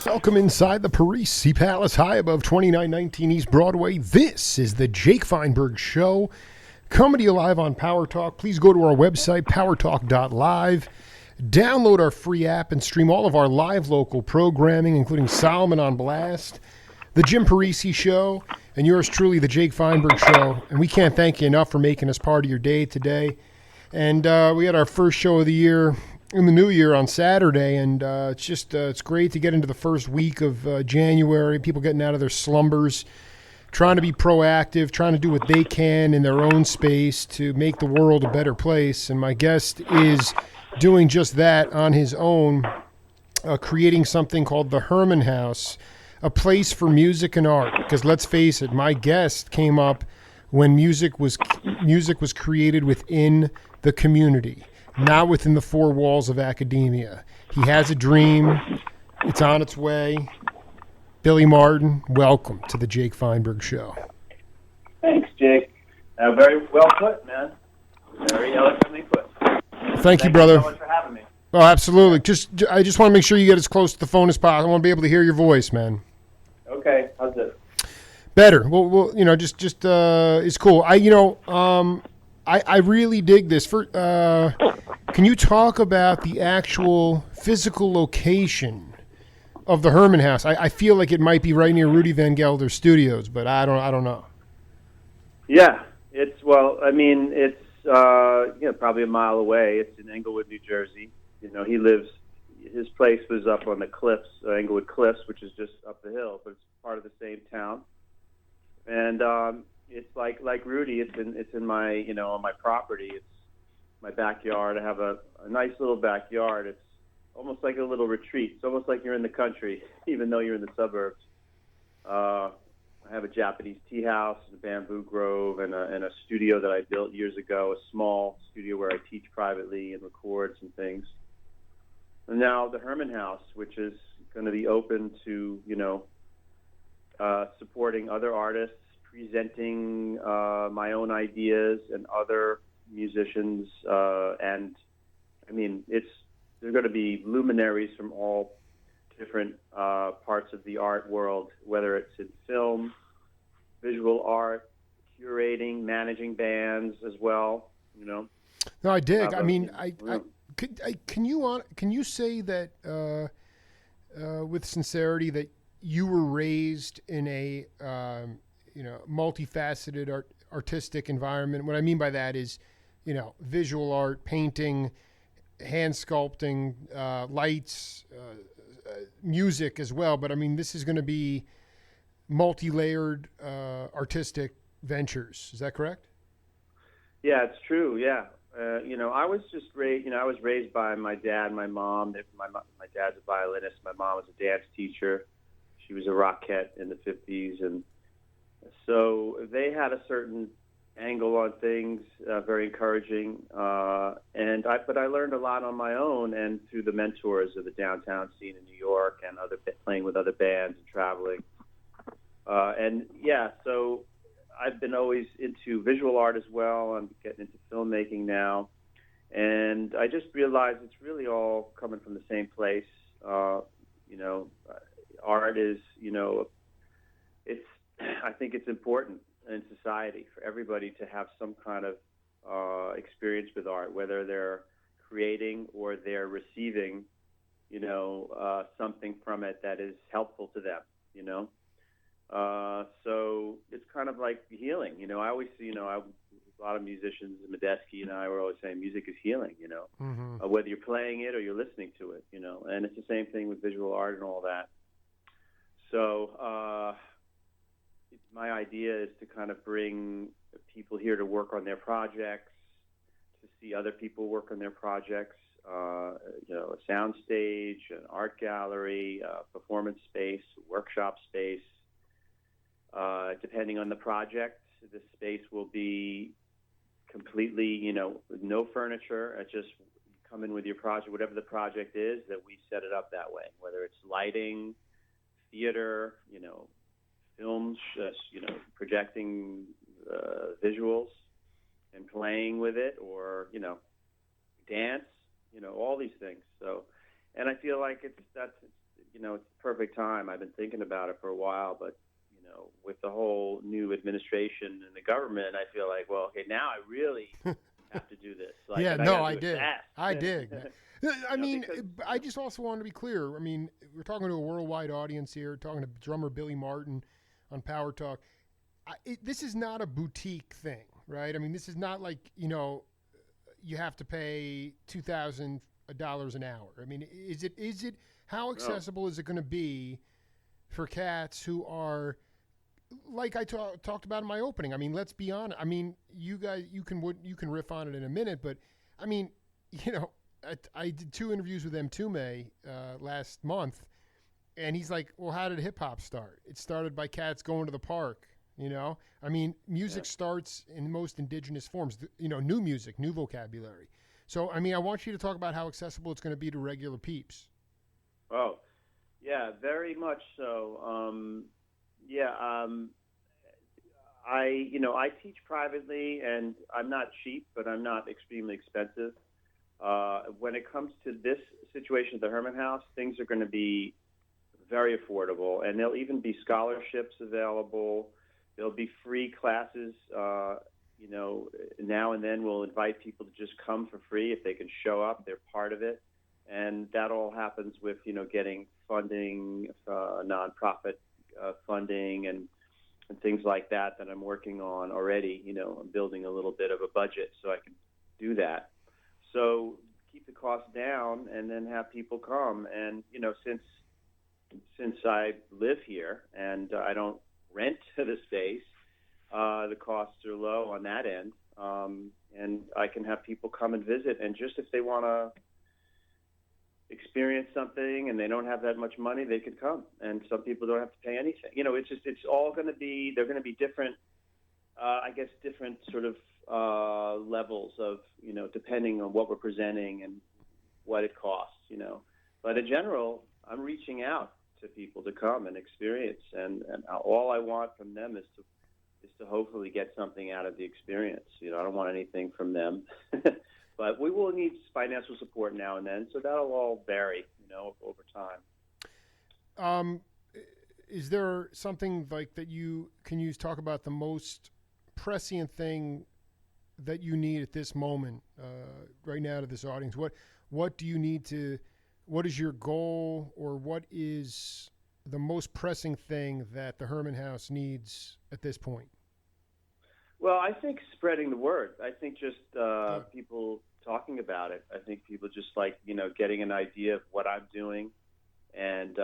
Welcome inside the Parisi Palace, high above 2919 East Broadway. This is the Jake Feinberg Show, coming to you live on Power Talk. Please go to our website, powertalk.live. Download our free app and stream all of our live local programming, including Solomon on Blast, the Jim Parisi Show, and yours truly, the Jake Feinberg Show. And we can't thank you enough for making us part of your day today. And we had our first show of the year in the new year on Saturday, and it's great to get into the first week of January, people getting out of their slumbers, trying to be proactive, trying to do what they can in their own space to make the world a better place. And my guest is doing just that on his own, creating something called the Herman House, a place for music and art. Because let's face it, my guest came up when music was created within the community, not within the four walls of academia. He has a dream. It's on its way. Billy Martin, welcome to the Jake Feinberg Show. Thanks, Jake. Very well put, man. Very eloquently put. Thank you, brother. Thank you so much for having me. Oh, absolutely. I just want to make sure you get as close to the phone as possible. I want to be able to hear your voice, man. Okay, how's this? Better. Well, it's cool. I really dig this. Can you talk about the actual physical location of the Herman House? I feel like it might be right near Rudy Van Gelder's studios, but I don't know. Yeah, it's probably a mile away. It's in Englewood, New Jersey. His place was up on the cliffs, Englewood Cliffs, which is just up the hill, but it's part of the same town. And it's like Rudy. It's in my on my property. It's my backyard. I have a nice little backyard. It's almost like a little retreat. It's almost like you're in the country, even though you're in the suburbs. I have a Japanese tea house, a bamboo grove, and a studio that I built years ago, a small studio where I teach privately and record some things. And now the Herman House, which is going to be open to, supporting other artists, presenting my own ideas and other musicians. There's going to be luminaries from all different parts of the art world, whether it's in film, visual art, curating, managing bands as well. No, I dig. Can you say that with sincerity that you were raised in a multifaceted artistic environment? What I mean by that is, visual art, painting, hand sculpting, lights, music as well. But this is going to be multi-layered artistic ventures. Is that correct? Yeah, it's true. Yeah. I was just raised, I was raised by my dad and my mom. My dad's a violinist. My mom was a dance teacher. She was a rockette in the 50s. And so they had a certain angle on things, very encouraging. But I learned a lot on my own and through the mentors of the downtown scene in New York and playing with other bands and traveling. So I've been always into visual art as well. I'm getting into filmmaking now. And I just realized it's really all coming from the same place. Art is, I think it's important in society for everybody to have some kind of experience with art, whether they're creating or they're receiving, something from it that is helpful to them, So it's kind of like healing, I always see, a lot of musicians, Medeski and I were always saying music is healing, Mm-hmm. Whether you're playing it or you're listening to it, and it's the same thing with visual art and all that. So my idea is to kind of bring people here to work on their projects, to see other people work on their projects, a sound stage, an art gallery, a performance space, workshop space. Depending on the project, the space will be completely, with no furniture. Just come in with your project, whatever the project is, that we set it up that way, whether it's lighting, theater, films, projecting visuals and playing with it, or, dance, all these things. So, and I feel like it's the perfect time. I've been thinking about it for a while, but with the whole new administration and the government, I feel like, well, okay, now I really have to do this. Like, Yeah, and no, I I gotta do it did. fast. I did. I mean, because, I just also want to be clear. I mean, we're talking to a worldwide audience here, talking to drummer Billy Martin on Power Talk. This is not a boutique thing, right? I mean, this is not like, you have to pay $2,000 an hour. I mean, is it how accessible is it going to be for cats who are like I talked about in my opening? I mean, let's be honest. I mean, you guys, you can riff on it in a minute, but I mean, I did 2 interviews with Mtume last month, and he's like, "Well, how did hip hop start? It started by cats going to the park." I mean, music starts in most indigenous forms. New music, new vocabulary. So, I mean, I want you to talk about how accessible it's going to be to regular peeps. Oh, yeah, very much so. I teach privately, and I'm not cheap, but I'm not extremely expensive. When it comes to this situation at the Herman House, things are going to be very affordable, and there'll even be scholarships available. There'll be free classes. Now and then we'll invite people to just come for free if they can show up. They're part of it, and that all happens with getting funding, nonprofit funding, and things like that I'm working on already. I'm building a little bit of a budget so I can do that. So keep the cost down, and then have people come. And since I live here and I don't rent the space, the costs are low on that end, and I can have people come and visit. And just if they want to experience something and they don't have that much money, they could come. And some people don't have to pay anything. It's all going to be, they're going to be different, different sort of levels of, depending on what we're presenting and what it costs, But in general, I'm reaching out to people to come and experience, and all I want from them is to hopefully get something out of the experience. I don't want anything from them. But we will need financial support now and then, so that'll all vary, over time. Is there something like that you can use? Talk about the most prescient thing that you need at this moment, right now, to this audience. What do you need to? What is your goal, or what is the most pressing thing that the Herman House needs at this point? Well, I think spreading the word. I think just people talking about it. I think people just getting an idea of what I'm doing, and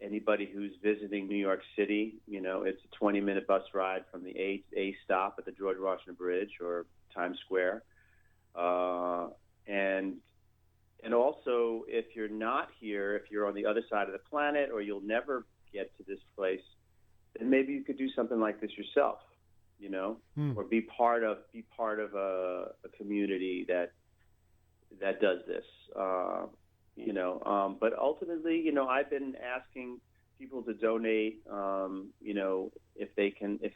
anybody who's visiting New York City, it's a 20-minute bus ride from the A stop at the George Washington Bridge or Times Square, and also if you're not here, if you're on the other side of the planet, or you'll never get to this place, then maybe you could do something like this yourself. Or be part of a community that does this, But ultimately, I've been asking people to donate. If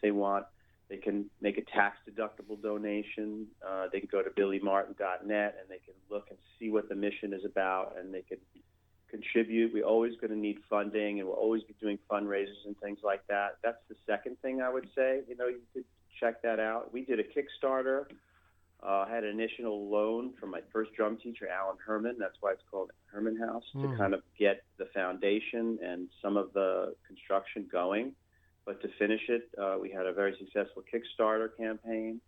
they want, they can make a tax-deductible donation. They can go to billymartin.net and they can look and see what the mission is about, and they can contribute. We're always going to need funding, and we'll always be doing fundraisers and things like that. That's the second thing I would say. You could check that out. We did a Kickstarter. I had an initial loan from my first drum teacher, Alan Herman. That's why it's called Herman House, to kind of get the foundation and some of the construction going. But to finish it, we had a very successful Kickstarter campaign.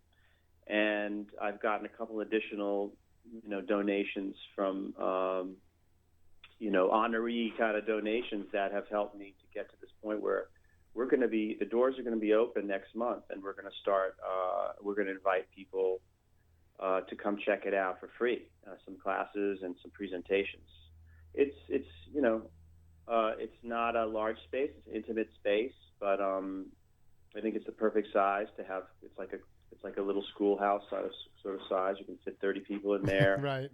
And I've gotten a couple additional, donations from, honoree kind of donations that have helped me to get to this point where the doors are going to be open next month, and we're going to start, we're going to invite people to come check it out for free, some classes and some presentations. It's not a large space, it's an intimate space, but I think it's the perfect size to have. It's like a little schoolhouse sort of size. You can fit 30 people in there. Right.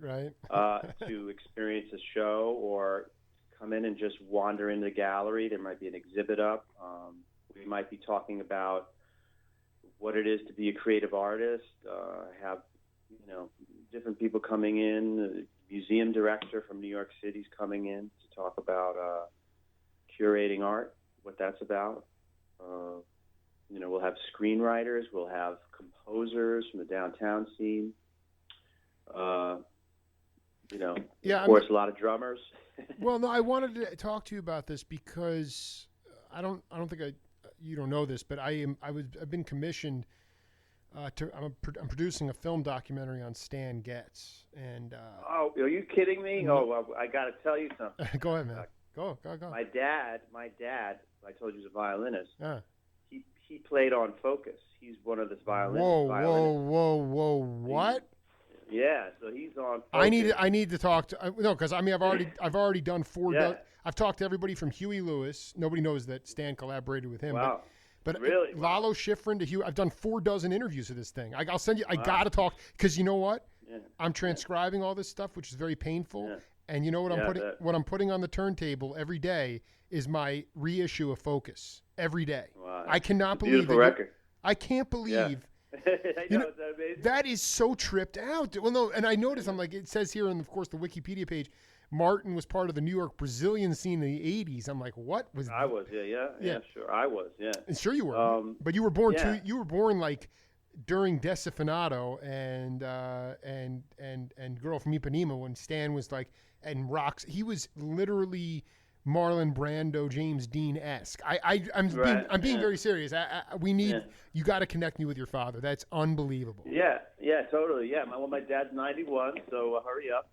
To experience a show or come in and just wander in the gallery. There might be an exhibit up. We might be talking about what it is to be a creative artist. Have different people coming in. The museum director from New York City is coming in to talk about curating art, what that's about. We'll have screenwriters, we'll have composers from the downtown scene. Of course, a lot of drummers. Well, no, I wanted to talk to you about this because I don't think you don't know this, but I've been commissioned I'm producing a film documentary on Stan Getz, and oh, are you kidding me? Oh, well, I got to tell you something. Go ahead, man. Go. My dad, I told you, was a violinist. He played on Focus. He's one of the violinists. Whoa! What? Yeah, so he's on Focus. I need to talk to because I've already done 4. Yeah. I've talked to everybody from Huey Lewis. Nobody knows that Stan collaborated with him. Wow. But really, Lalo Schifrin to Huey, I've done 4 dozen interviews of this thing. I'll send you. I gotta talk because you know what? Yeah. I'm transcribing all this stuff, which is very painful. Yeah. And you know what what I'm putting on the turntable every day is my reissue of Focus every day. Wow. I cannot believe beautiful record. I can't believe. Yeah. I know, is that amazing? That is so tripped out. Well, no, and I noticed, I'm like, it says here, and of course, the Wikipedia page, Martin was part of the New York Brazilian scene in the 80s. I'm like, what was that? I was, yeah, sure. I was, yeah. And sure you were. But you were born you were born like during Decifinato and Girl from Ipanema when Stan was like, and Rocks, he was literally Marlon Brando, James Dean-esque. I'm being very serious. We need you got to connect me with your father. That's unbelievable. Yeah, totally. Yeah, my dad's 91, so hurry up.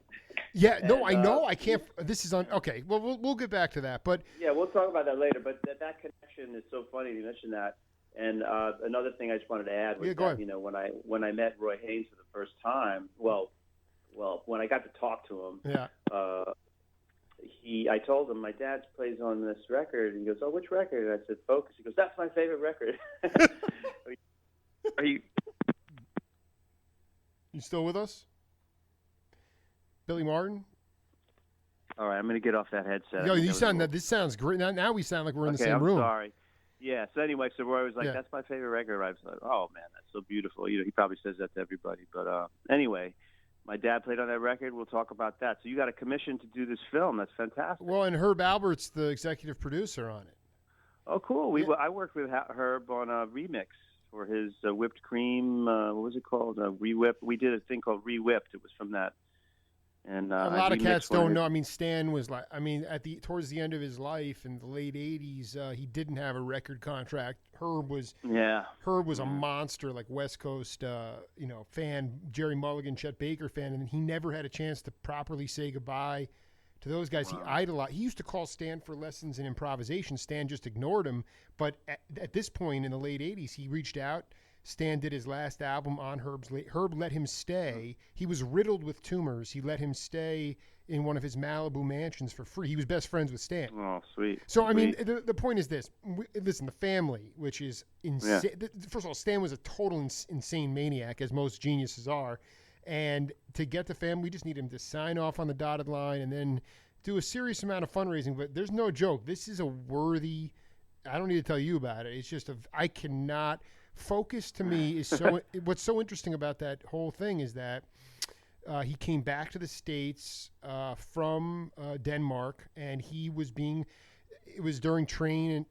Yeah, no, I know. I can't. This is on. Okay, well, we'll get back to that. But yeah, we'll talk about that later. But that connection is so funny you mentioned that. And another thing I just wanted to add was that when I met Roy Haynes for the first time, well, when I got to talk to him, I told him my dad plays on this record, and he goes, "Oh, which record?" And I said, "Focus." He goes, "That's my favorite record." Are you? You still with us, Billy Martin? All right, I'm going to get off that headset. Yo, you sound that. This sounds great. Now we sound like we're in the same room. Sorry. Yeah. So anyway, so Roy was like, "That's my favorite record." I was like, "Oh man, that's so beautiful." He probably says that to everybody, but anyway. My dad played on that record. We'll talk about that. So you got a commission to do this film. That's fantastic. Well, and Herb Albert's the executive producer on it. Oh, cool. I worked with Herb on a remix for his whipped cream. What was it called? Re-whip. We did a thing called Re-whipped. It was from that. And a lot of cats don't know. I mean, Stan was like, towards the end of his life in the late '80s, he didn't have a record contract. Herb was a monster, like West Coast, fan, Jerry Mulligan, Chet Baker fan, and he never had a chance to properly say goodbye to those guys. Wow. He idolized. He used to call Stan for lessons in improvisation. Stan just ignored him. But at this point in the late '80s, he reached out. Stan did his last album on Herb let him stay. He was riddled with tumors. He let him stay in one of his Malibu mansions for free. He was best friends with Stan. Oh, sweet. So, I mean, the point is this. Listen, the family, which is insane. Yeah. First of all, Stan was a total insane maniac, as most geniuses are. And to get the family, we just need him to sign off on the dotted line and then do a serious amount of fundraising. But there's no joke. This is a worthy, I don't need to tell you about it. It's just, I cannot... Focus to me is so. What's so interesting about that whole thing is that he came back to the States from Denmark, and he was being. It was during Train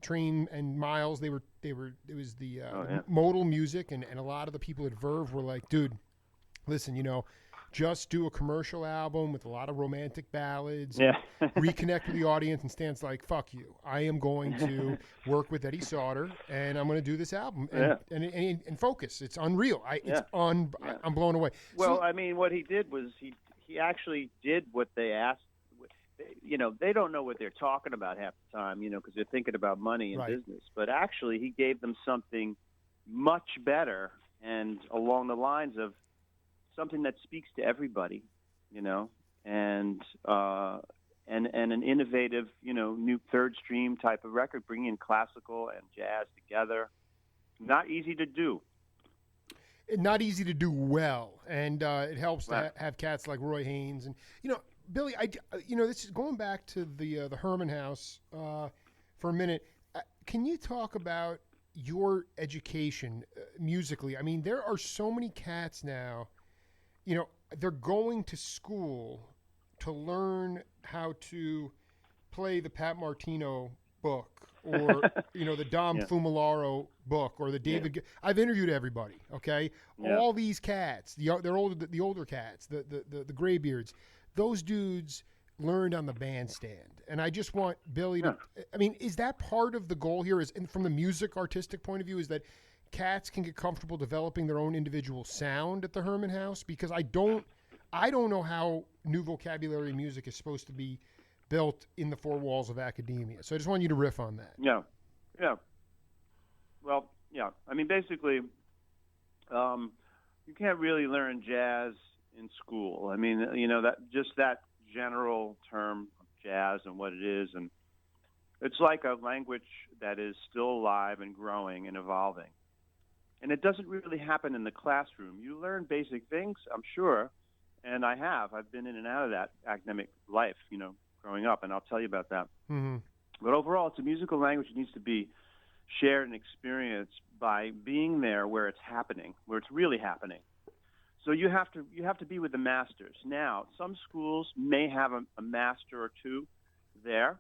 and Miles. It was the modal music, and a lot of the people at Verve were like, "Dude, listen, just do a commercial album with a lot of romantic ballads. Yeah. Reconnect with the audience." And Stan's like, "Fuck you. I am going to work with Eddie Sauter, and I'm going to do this album and focus. It's unreal. I'm blown away." Well, I mean, what he did was he actually did what they asked. They don't know what they're talking about half the time, because they're thinking about money and business. But actually, he gave them something much better and along the lines of something that speaks to everybody, and an innovative, new third stream type of record, bringing in classical and jazz together. Not easy to do. Not easy to do well, and it helps to have cats like Roy Haynes and Billy. This is going back to the Herman House for a minute. Can you talk about your education musically? I mean, there are so many cats now. They're going to school to learn how to play the Pat Martino book, or the Dom Fumilaro book, or the David. I've interviewed everybody. Okay, all these cats, they're older, the older cats, the graybeards. Those dudes learned on the bandstand, and I just want Billy to. I mean, is that part of the goal here? Is, and from the music artistic point of view, is that cats can get comfortable developing their own individual sound at the Herman House? Because I don't know how new vocabulary music is supposed to be built in the four walls of academia. So I just want you to riff on that. Yeah. Well, yeah. I mean, basically, you can't really learn jazz in school. I mean, that general term of jazz and what it is, and it's like a language that is still alive and growing and evolving. And it doesn't really happen in the classroom. You learn basic things, I'm sure, and I've been in and out of that academic life, growing up, and I'll tell you about that. Mm-hmm. But overall, it's a musical language that needs to be shared and experienced by being there where it's happening, where it's really happening. So you have to be with the masters. Now, some schools may have a master or two there,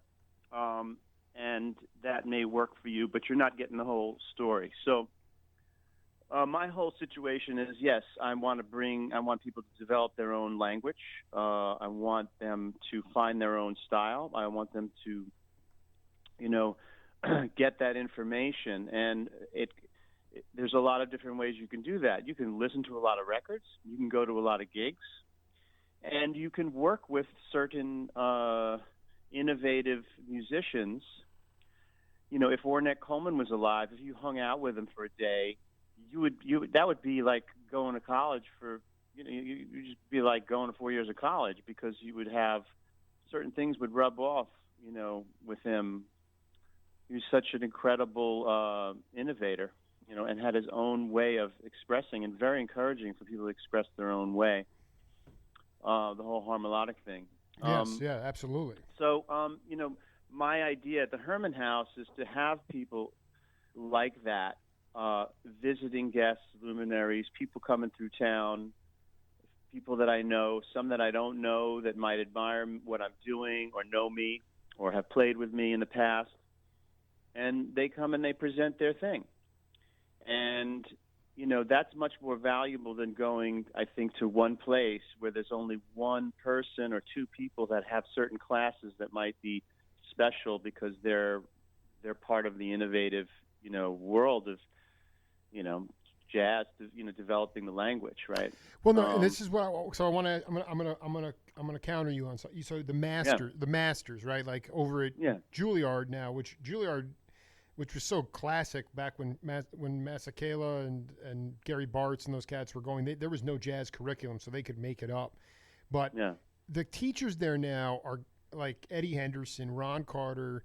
and that may work for you, but you're not getting the whole story. So my whole situation is, yes, I want people to develop their own language. I want them to find their own style. I want them to, get that information. And there's a lot of different ways you can do that. You can listen to a lot of records. You can go to a lot of gigs. And you can work with certain innovative musicians. If Ornette Coleman was alive, if you hung out with him for a day, that would be like going to college for, you'd just be like going to 4 years of college, because you would have certain things would rub off, with him. He was such an incredible innovator, and had his own way of expressing, and very encouraging for people to express their own way. The whole harmonic thing. Yes, absolutely. So, my idea at the Herman House is to have people like that, visiting guests, luminaries, people coming through town, people that I know, some that I don't know that might admire what I'm doing or know me or have played with me in the past. And they come and they present their thing. And, that's much more valuable than going, I think, to one place where there's only one person or two people that have certain classes that might be special because they're part of the innovative, world of, jazz, developing the language, right? Well, no, and this is what I'm gonna counter you on. So the masters, right? Like over at Juilliard now, which was so classic back when Masakela and Gary Bartz and those cats were going. There was no jazz curriculum, so they could make it up. But the teachers there now are like Eddie Henderson, Ron Carter,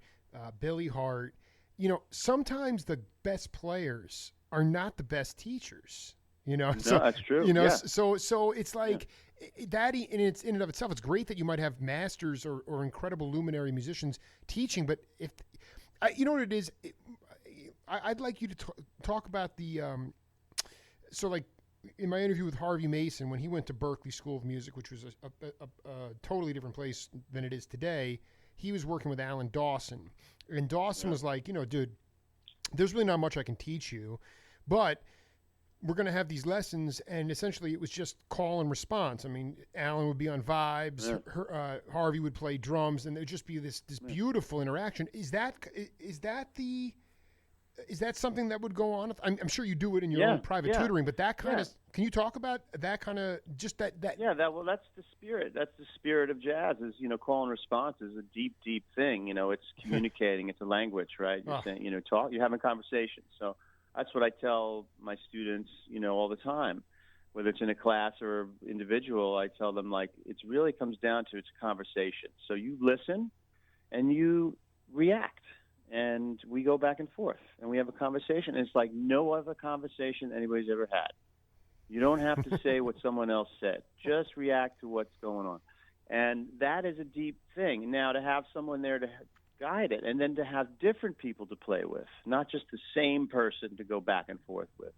Billy Hart. Sometimes the best players are not the best teachers. No, that's true. So it's like that, and it's in and of itself. It's great that you might have masters or incredible luminary musicians teaching, but if you know what it is, I'd like you to talk about the. So, like in my interview with Harvey Mason, when he went to Berklee School of Music, which was a totally different place than it is today, he was working with Alan Dawson, and Dawson was like, dude, there's really not much I can teach you, but we're going to have these lessons, and essentially it was just call and response. I mean, Alan would be on vibes, Harvey would play drums, and there'd just be this beautiful interaction. Is that something that would go on? I'm sure you do it in your own private tutoring, but that kind of, can you talk about that kind of, just that? Yeah, that's the spirit. That's the spirit of jazz is, call and response is a deep, deep thing. It's communicating. It's a language, right? You're saying, you're having conversations. So that's what I tell my students, all the time, whether it's in a class or individual. I tell them, like, it really comes down to it's a conversation. So you listen and you react, and we go back and forth, and we have a conversation. And it's like no other conversation anybody's ever had. You don't have to say what someone else said. Just react to what's going on. And that is a deep thing. Now, to have someone there to guide it, and then to have different people to play with, not just the same person to go back and forth with,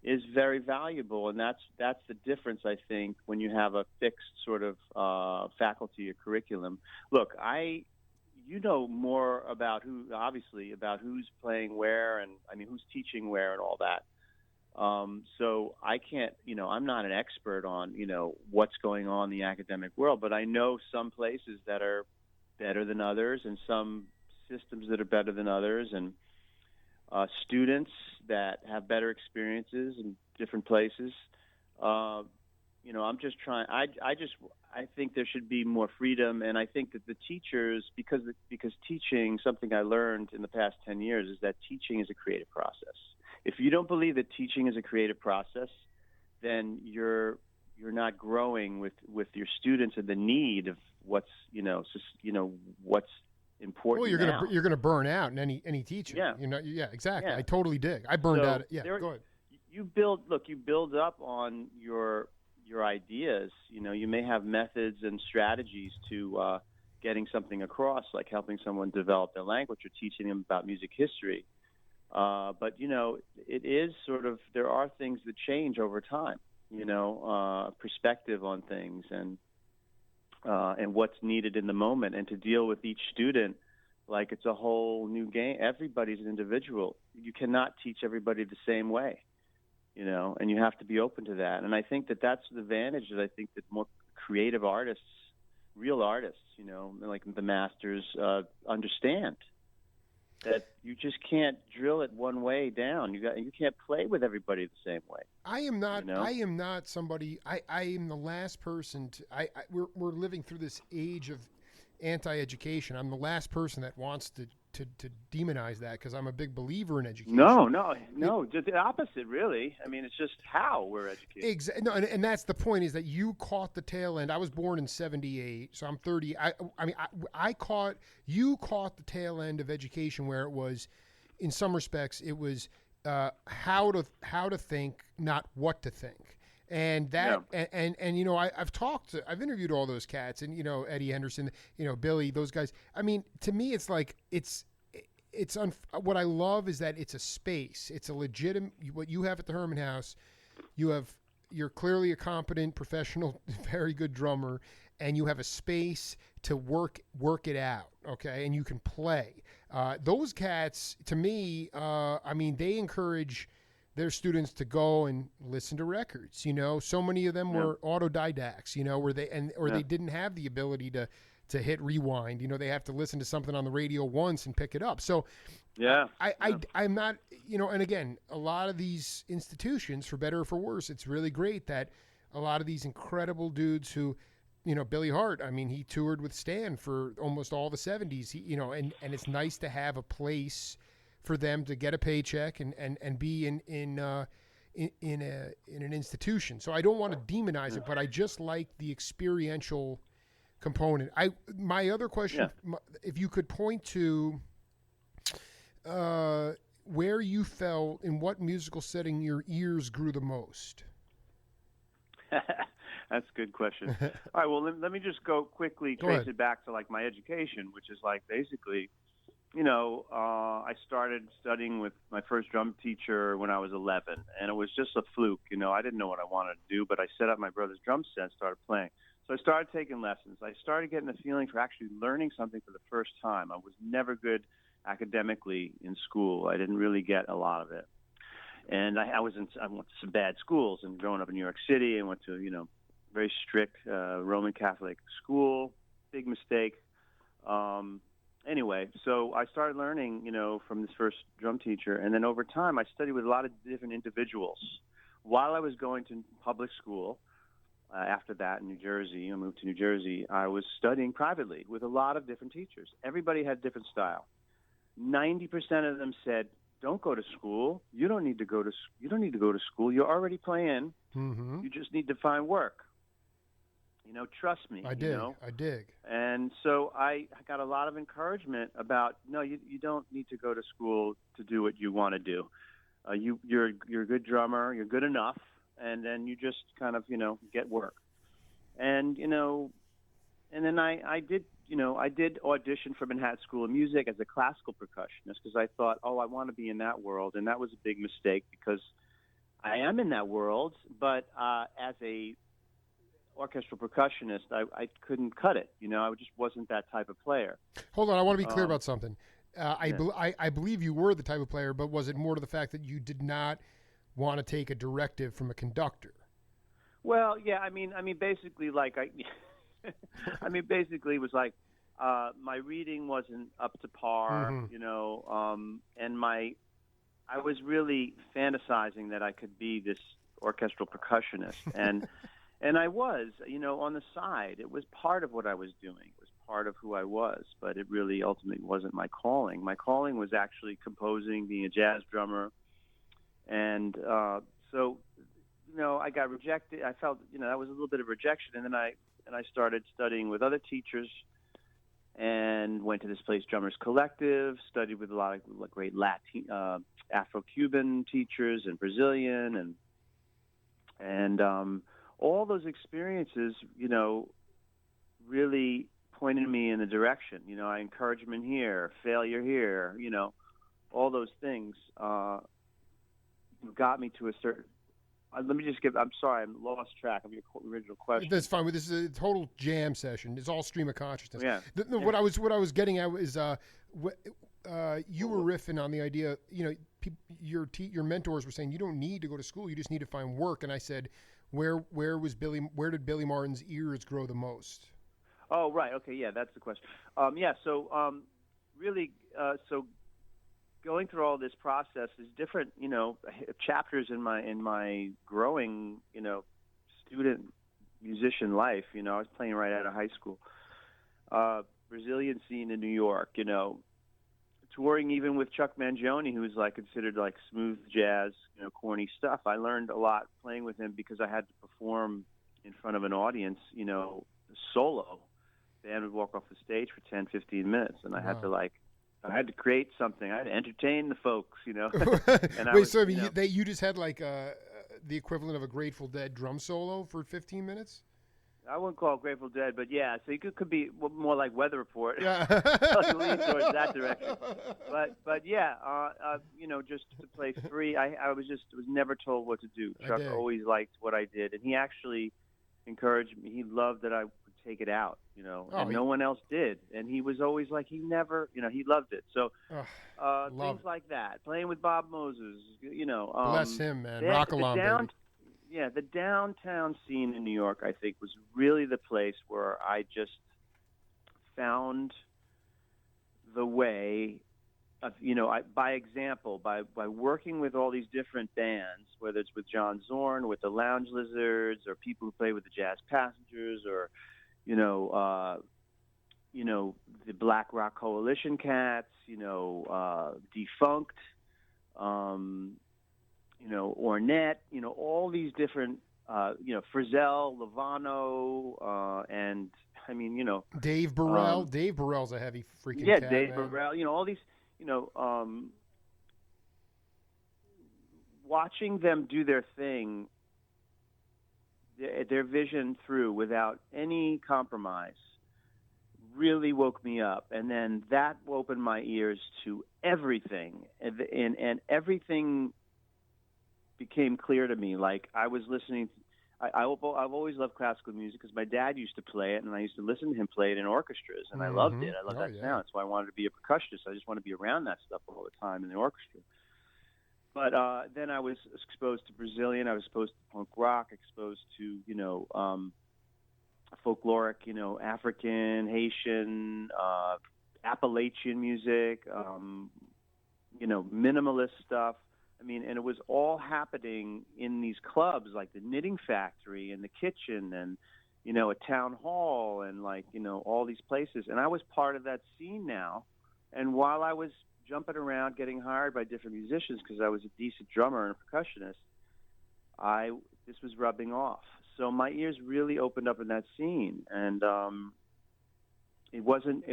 is very valuable. And that's the difference, I think, when you have a fixed sort of faculty or curriculum. Look, I you know more about about who's playing where, and I mean who's teaching where and all that. So I can't, I'm not an expert on, what's going on in the academic world, but I know some places that are better than others and some systems that are better than others, and students that have better experiences in different places. I'm just trying. I think there should be more freedom, and I think that the teachers, because teaching, something I learned in the past 10 years, is that teaching is a creative process. If you don't believe that teaching is a creative process, then you're not growing with your students and the need of what's what's important. Well, you're gonna burn out in any teaching. Yeah. Yeah, exactly. Yeah. I totally dig. I burned out. Yeah, go ahead. You build up on your ideas. You may have methods and strategies to getting something across, like helping someone develop their language or teaching them about music history. But it is sort of, there are things that change over time. Perspective on things and what's needed in the moment, and to deal with each student like it's a whole new game. Everybody's an individual. You cannot teach everybody the same way, and you have to be open to that. And I think that that's the advantage that I think that more creative artists, real artists, like the masters, understand. That you just can't drill it one way down. You can't play with everybody the same way. I am not somebody. I am the last person to. We're living through this age of anti-education. I'm the last person that wants to demonize that, because I'm a big believer in education. No, just the opposite, really. I mean, it's just how we're educated. Exactly. No, and that's the point, is that you caught the tail end. I was born in '78, so I'm 30. You caught the tail end of education, where it was, in some respects, it was how to think, not what to think. And that, and I've interviewed all those cats, and Eddie Henderson, Billy, those guys. I mean, to me, it's like what I love is that it's a space. It's a legitimate, what you have at the Herman House. You're clearly a competent, professional, very good drummer, and you have a space to work it out. Okay, and you can play. Those cats, to me, they encourage their students to go and listen to records. So many of them were autodidacts. They didn't have the ability to hit rewind. They have to listen to something on the radio once and pick it up. So I'm not, and again, a lot of these institutions, for better or for worse, it's really great that a lot of these incredible dudes who, Billy Hart, he toured with Stan for almost all the 70s. And it's nice to have a place for them to get a paycheck and be in an institution. So I don't want to demonize it, but I just like the experiential component. My other question, if you could point to where you felt, in what musical setting your ears grew the most. That's a good question. All right, well, let me just trace it back to like my education, which is like basically, I started studying with my first drum teacher when I was 11, and it was just a fluke. I didn't know what I wanted to do, but I set up my brother's drum set and started playing. So I started taking lessons. I started getting the feeling for actually learning something for the first time. I was never good academically in school. I didn't really get a lot of it. And I went to some bad schools, and growing up in New York City, I went to, very strict Roman Catholic school. Big mistake. Anyway, so I started learning, from this first drum teacher, and then over time I studied with a lot of different individuals. While I was going to public school, after that in New Jersey, I moved to New Jersey, I was studying privately with a lot of different teachers. Everybody had a different style. 90% of them said, "Don't go to school. You don't need to go to school. You're already playing. Mm-hmm. You just need to find work. Trust me." I dig. And so I got a lot of encouragement about, no, you don't need to go to school to do what you want to do. You're a good drummer. You're good enough. And then you just kind of, get work. And, and then I did audition for Manhattan School of Music as a classical percussionist, because I thought, I want to be in that world. And that was a big mistake, because I am in that world, but as a orchestral percussionist, I couldn't cut it. I just wasn't that type of player. Hold on, I want to be clear about something. Yeah. I believe you were the type of player, but was it more to the fact that you did not want to take a directive from a conductor? Well, yeah, basically, like basically, it was like my reading wasn't up to par, and I was really fantasizing that I could be this orchestral percussionist, and I was, on the side. It was part of what I was doing. It was part of who I was, but it really ultimately wasn't my calling. My calling was actually composing, being a jazz drummer, and so. I got rejected. I felt, that was a little bit of rejection. And then I started studying with other teachers and went to this place, Drummers Collective, studied with a lot of great Latin, Afro-Cuban teachers and Brazilian and all those experiences, really pointed me in the direction. Encouragement here, failure here, all those things got me to a certain. Let me just I'm sorry, I lost track of your original question. That's fine. This is a total jam session. It's all stream of consciousness. Yeah. What I was getting at is you were riffing on the idea. Your mentors were saying you don't need to go to school. You just need to find work. And I said, where did Billy Martin's ears grow the most? Oh, right. Okay. Yeah, that's the question. So really, so. Going through all this process is different, chapters in my growing, student musician life. I was playing right out of high school. Brazilian scene in New York, touring even with Chuck Mangione, who was considered smooth jazz, corny stuff. I learned a lot playing with him because I had to perform in front of an audience, solo. The band would walk off the stage for 10, 15 minutes, and I had to I had to create something. I had to entertain the folks, And you just had the equivalent of a Grateful Dead drum solo for 15 minutes? I wouldn't call it Grateful Dead, but yeah, so it could be more like Weather Report. Yeah. Lean towards that direction. But yeah, just to play free, I was never told what to do. Chuck always liked what I did, and he actually encouraged me. He loved that I would take it out, and no one else did. And he was always he never, he loved it. So things like that. Playing with Bob Moses, Bless him, man. Rock along, baby. Yeah, the downtown scene in New York, I think, was really the place where I just found the way of, by example, by working with all these different bands, whether it's with John Zorn, with the Lounge Lizards, or people who play with the Jazz Passengers, or, the Black Rock Coalition Cats, Defunct, Ornette, all these different, Frizzell, Lovano, and Dave Burrell. Dave Burrell's a heavy freaking cat, Dave man. Burrell, all these, watching them do their thing, their vision through without any compromise really woke me up. And then that opened my ears to everything. And everything became clear to me. I was listening. I've always loved classical music because my dad used to play it, and I used to listen to him play it in orchestras, and I loved it. I loved that sound. So I wanted to be a percussionist. I just wanted to be around that stuff all the time in the orchestra. But then I was exposed to Brazilian. I was exposed to punk rock, exposed to, folkloric, African, Haitian, Appalachian music, minimalist stuff. And it was all happening in these clubs like the Knitting Factory and the Kitchen and, a town hall and all these places. And I was part of that scene now. And while I was jumping around, getting hired by different musicians because I was a decent drummer and a percussionist, this was rubbing off. So my ears really opened up in that scene. And it wasn't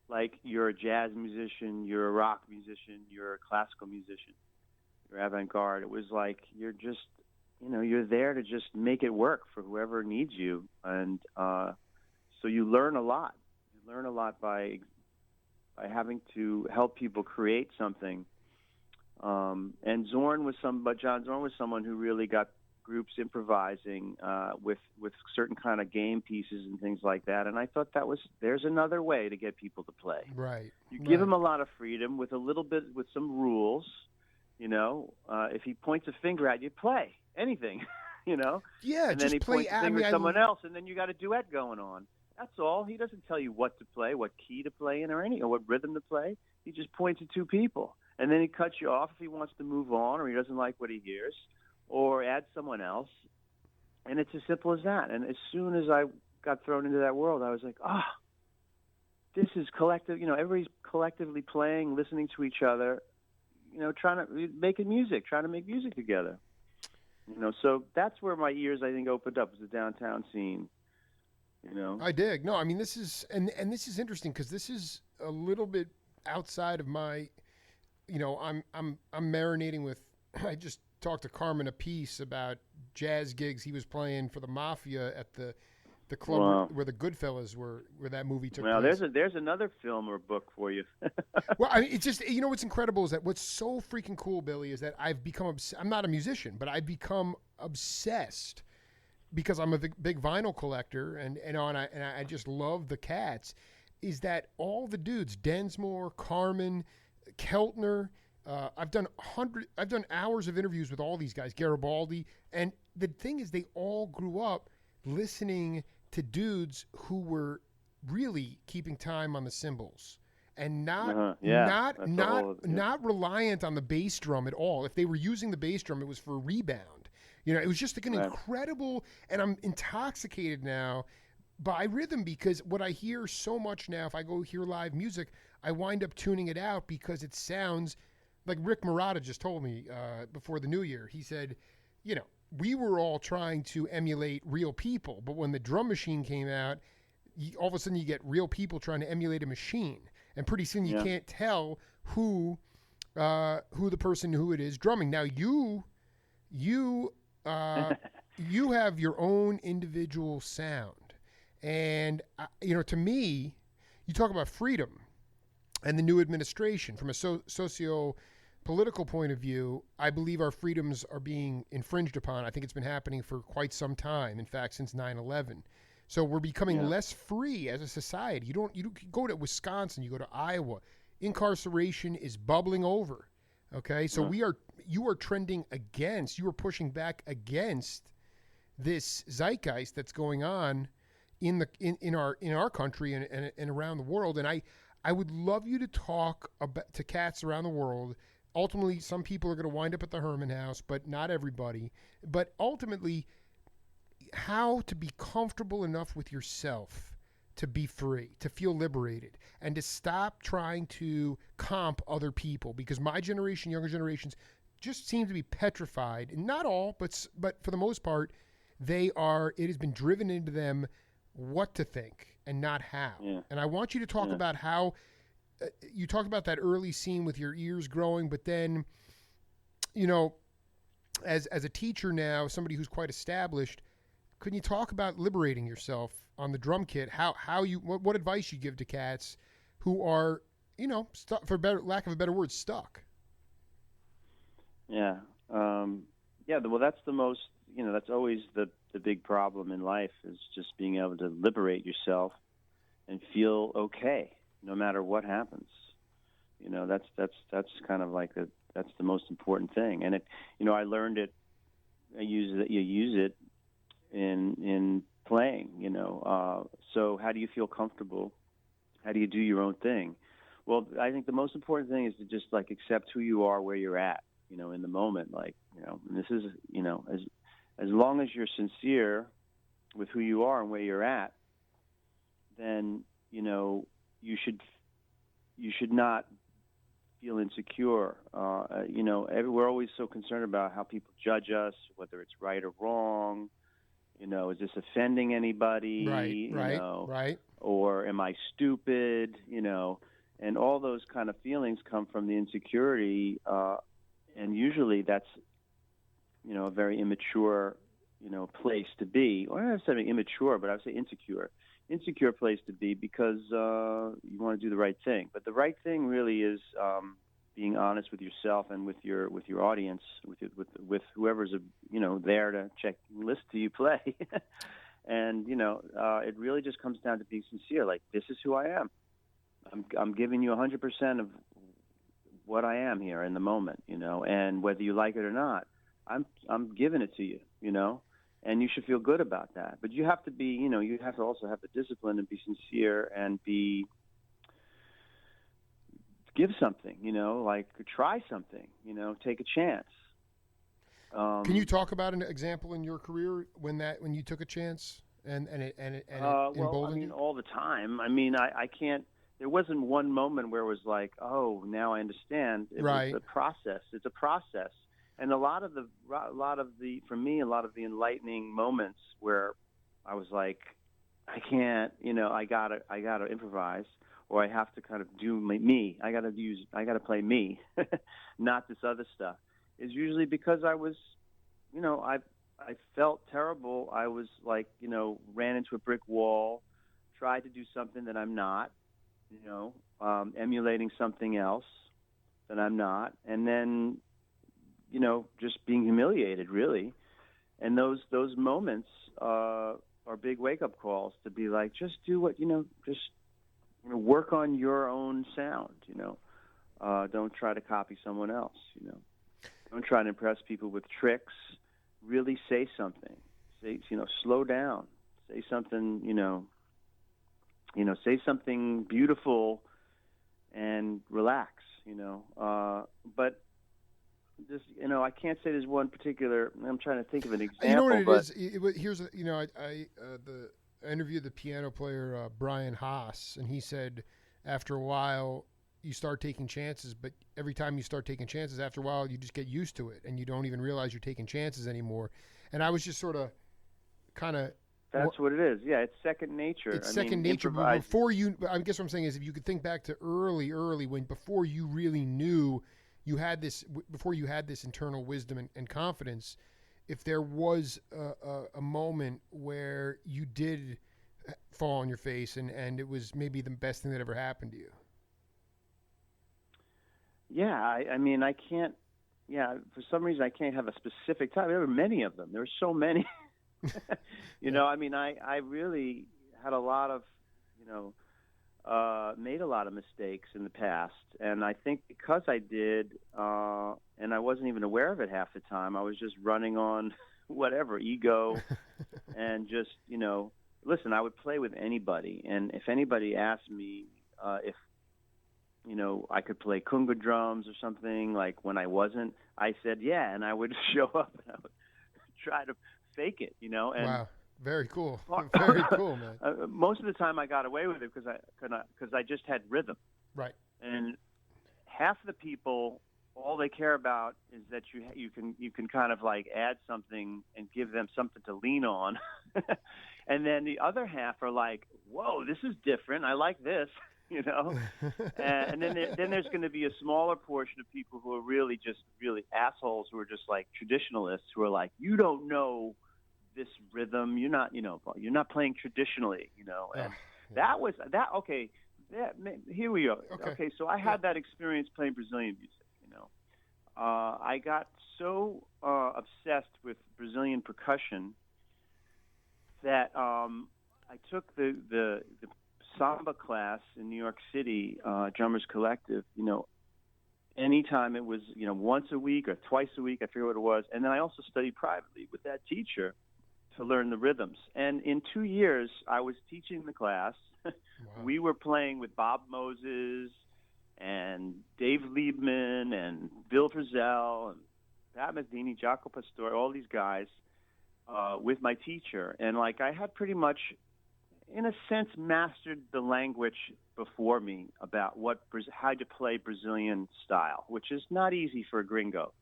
like you're a jazz musician, you're a rock musician, you're a classical musician. You're avant-garde. It was like you're just, you're there to just make it work for whoever needs you. And so you learn a lot. You learn a lot by having to help people create something. And John Zorn was someone who really got groups improvising with certain kind of game pieces and things like that. And I thought there's another way to get people to play. Right. You give them a lot of freedom with some rules. If he points a finger at you, play anything. Yeah, and then just he play. points a finger at someone else, and then you got a duet going on. That's all. He doesn't tell you what to play, what key to play in, or what rhythm to play. He just points at two people, and then he cuts you off if he wants to move on or he doesn't like what he hears, or add someone else. And it's as simple as that. And as soon as I got thrown into that world, I was like, this is collective. Everybody's collectively playing, listening to each other, trying to make music together. So that's where my ears, I think, opened up, was the downtown scene. I dig. No, I mean, this is and this is interesting because this is a little bit outside of my. I'm marinating with. I just talked to Carmen a piece about jazz gigs he was playing for the Mafia at the club where the Goodfellas were, where that movie took place. There's another film or book for you. Well, I mean, it's just, what's incredible is that what's so freaking cool, Billy, is that I've become I'm not a musician, but I've become obsessed because I'm a big vinyl collector and I just love the cats. Is that all the dudes, Densmore, Carmen, Keltner, I've done hours of interviews with all these guys, Garibaldi, and the thing is they all grew up listening to dudes who were really keeping time on the cymbals and not reliant on the bass drum at all. If they were using the bass drum, it was for rebound. It was just like an incredible, and I'm intoxicated now by rhythm because what I hear so much now, if I go hear live music, I wind up tuning it out because it sounds like Rick Marotta just told me before the new year. He said, we were all trying to emulate real people, but when the drum machine came out, all of a sudden you get real people trying to emulate a machine, and pretty soon you can't tell who the person who it is drumming. Now you have your own individual sound, and to me, you talk about freedom and the new administration from a socio-political point of view. I believe our freedoms are being infringed upon. I think it's been happening for quite some time. In fact, since 9/11. So we're becoming less free as a society. You go to Wisconsin, you go to Iowa, incarceration is bubbling over. Okay, so you are trending against, you are pushing back against this zeitgeist that's going on in our country and around the world. And I would love you to talk to cats around the world. Ultimately, some people are going to wind up at the Herman House, but not everybody. But ultimately, how to be comfortable enough with yourself to be free, to feel liberated, and to stop trying to comp other people. Because my generation, younger generations, just seem to be petrified. And not all, but for the most part, it has been driven into them what to think and not how. Yeah. And I want you to talk about how you talked about that early scene with your ears growing, but then, as a teacher now, somebody who's quite established, couldn't you talk about liberating yourself on the drum kit? What advice you give to cats who are, stuck, lack of a better word, stuck? Yeah. Well, that's the most, that's always the big problem in life, is just being able to liberate yourself and feel okay no matter what happens. That's kind of like that's the most important thing. And I learned it. You use it in playing. So how do you feel comfortable? How do you do your own thing? Well, I think the most important thing is to just accept who you are, where you're at. In the moment, and this is, as long as you're sincere with who you are and where you're at, then, you should not feel insecure. We're always so concerned about how people judge us, whether it's right or wrong. Is this offending anybody? Right. Or am I stupid? And all those kind of feelings come from the insecurity, and usually that's, a very immature, place to be. Or not necessarily immature, but I would say insecure place to be, because you want to do the right thing. But the right thing really is being honest with yourself and with your audience, with whoever's there to listen to you play. And it really just comes down to being sincere. Like, this is who I am. I'm giving you 100% of what I am here in the moment, and whether you like it or not, I'm giving it to you, and you should feel good about that. But you have to be, you have to also have the discipline and be sincere and give something, like try something, take a chance. Can you talk about an example in your career when you took a chance and it emboldened you? All the time. I can't. There wasn't one moment where it was like, oh, now I understand. It was a process. It's a process, and a lot of the for me, a lot of the enlightening moments where I was like, I can't, I gotta improvise, or I have to kind of do me. I gotta play me, not this other stuff. Is usually because I was, I felt terrible. I was like, ran into a brick wall, tried to do something that I'm not, emulating something else that I'm not, and then, just being humiliated, really. And those moments are big wake-up calls to be like, just do what, just work on your own sound, don't try to copy someone else, Don't try to impress people with tricks. Really say something. Say, slow down. Say something, say something beautiful and relax, But this, I can't say there's one particular. I'm trying to think of an example. You know what it is? Here's, I interviewed the piano player Brian Haas, and he said after a while you start taking chances, but every time you start taking chances, after a while you just get used to it, and you don't even realize you're taking chances anymore. And I was just sort of, kind of. That's what it is. Yeah, it's second nature. It's second nature. But before you, I guess what I'm saying is, if you could think back to early, before you really knew you had this, before you had this internal wisdom and confidence, if there was a moment where you did fall on your face and it was maybe the best thing that ever happened to you. Yeah, I can't. Yeah, for some reason I can't have a specific time. There were many of them. There were so many. I really had a lot of, made a lot of mistakes in the past. And I think because I did, and I wasn't even aware of it half the time, I was just running on whatever, ego, and just, listen, I would play with anybody. And if anybody asked me if, I could play conga drums or something, like when I wasn't, I said, yeah, and I would show up and I would try to fake it, And wow, very cool, very cool, man. Most of the time, I got away with it because I just had rhythm, right? And half the people, all they care about is that you can kind of like add something and give them something to lean on, and then the other half are like, whoa, this is different. I like this. And then there's going to be a smaller portion of people who are really assholes, who are just like traditionalists, who are like, you don't know this rhythm, you're not playing traditionally, and that was that. Okay, here we are. Okay, so I had that experience playing Brazilian music. I got so obsessed with Brazilian percussion that I took the samba class in New York City, Drummers Collective, anytime it was, once a week or twice a week, I forget what it was. And then I also studied privately with that teacher to learn the rhythms. And in 2 years, I was teaching the class. Wow. We were playing with Bob Moses and Dave Liebman and Bill Frisell and Pat Metheny, Jaco Pastore, all these guys with my teacher. And like I had pretty much, in a sense, mastered the language before me about how to play Brazilian style, which is not easy for a gringo.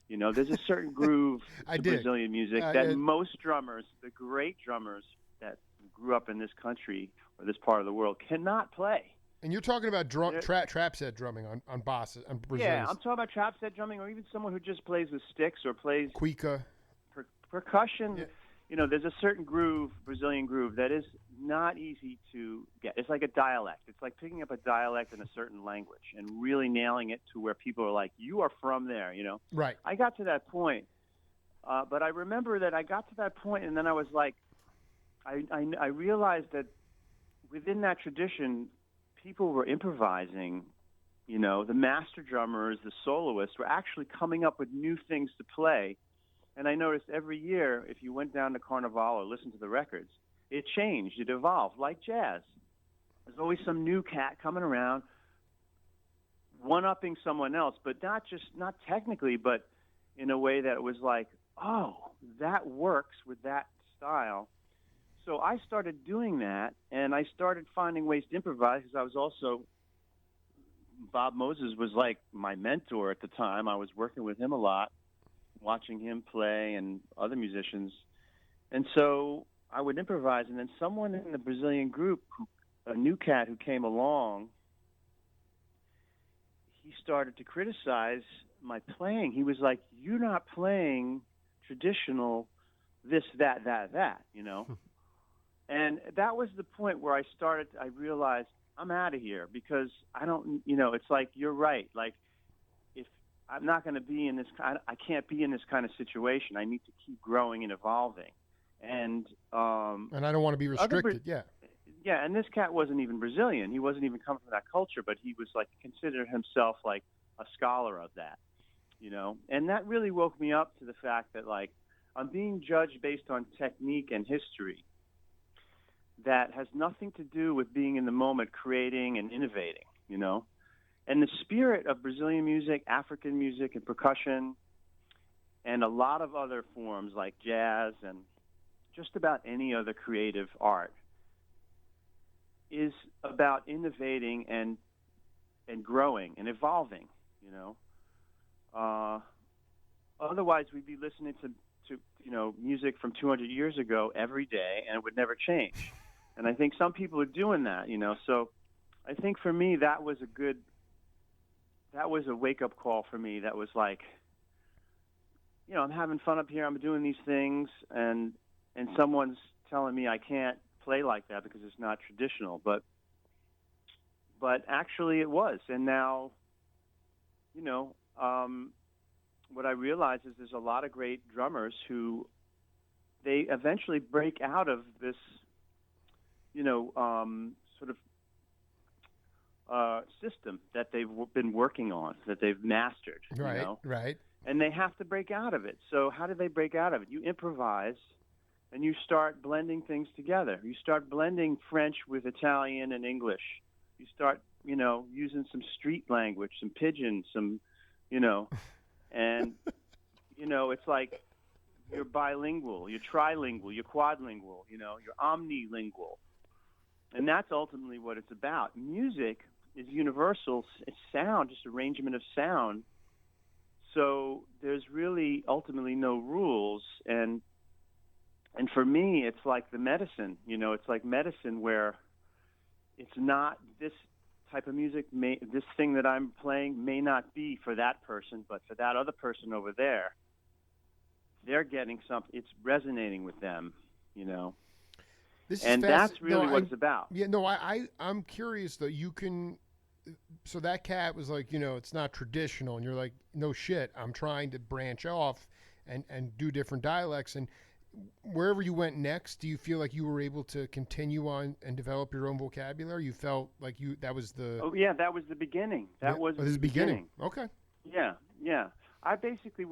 There's a certain groove to Brazilian music that most drummers, the great drummers that grew up in this country or this part of the world, cannot play. And you're talking about trap set drumming on bosses, on Brazilian. Yeah, I'm talking about trap set drumming, or even someone who just plays with sticks or plays cuica, percussion. Yeah. There's a certain groove, Brazilian groove, that is not easy to get. It's like a dialect. It's like picking up a dialect in a certain language and really nailing it to where people are like, you are from there, you know? Right. I got to that point, but I remember that I got to that point, and then I was like, I realized that within that tradition, people were improvising. You know, the master drummers, the soloists were actually coming up with new things to play. And I noticed every year, if you went down to Carnival or listened to the records, it changed, it evolved, like jazz. There's always some new cat coming around, one-upping someone else, but not technically, but in a way that was like, oh, that works with that style. So I started doing that, and I started finding ways to improvise because I was also, Bob Moses was like my mentor at the time. I was working with him a lot, watching him play and other musicians. And so I would improvise, and then someone in the Brazilian group, a new cat who came along, he started to criticize my playing. He was like, you're not playing traditional this, that, you know? And that was the point where I realized I'm out of here because I don't, you know, it's like, you're right. Like, if I'm not going to be in this I can't be in this kind of situation. I need to keep growing and evolving. And I don't want to be restricted. Yeah. Yeah. And this cat wasn't even Brazilian. He wasn't even coming from that culture, but he was like, considered himself like a scholar of that, you know? And that really woke me up to the fact that, like, I'm being judged based on technique and history that has nothing to do with being in the moment, creating and innovating, you know? And the spirit of Brazilian music, African music, and percussion, and a lot of other forms like jazz and just about any other creative art is about innovating and growing and evolving, you know? Otherwise, we'd be listening to you know, music from 200 years ago every day, and it would never change. And I think some people are doing that, you know. So I think for me, that was a wake-up call for me. That was like, you know, I'm having fun up here. I'm doing these things, and someone's telling me I can't play like that because it's not traditional. But actually it was. And now, you know, what I realize is there's a lot of great drummers who they eventually break out of this, you know, sort of system that they've been working on, that they've mastered. Right, you know? right. And they have to break out of it. So how do they break out of it? You improvise, and you start blending things together. You start blending French with Italian and English. You start, you know, using some street language, some pidgin, some, you know, and, you know, it's like you're bilingual, you're trilingual, you're quadlingual, you know, you're omnilingual. And that's ultimately what it's about. Music is universal. It's sound, just arrangement of sound. So there's really ultimately no rules. And for me, it's like the medicine, you know, it's like medicine where it's not this type of music, this thing that I'm playing may not be for that person, but for that other person over there, they're getting something. It's resonating with them, you know. And that's really what it's about. Yeah, no, I'm curious though. You can, so that cat was like, you know, it's not traditional, and you're like, no shit, I'm trying to branch off and do different dialects. And wherever you went next, do you feel like you were able to continue on and develop your own vocabulary? You felt like that was the... Oh, yeah, that was the beginning. That was the beginning. Okay. Yeah, yeah. I basically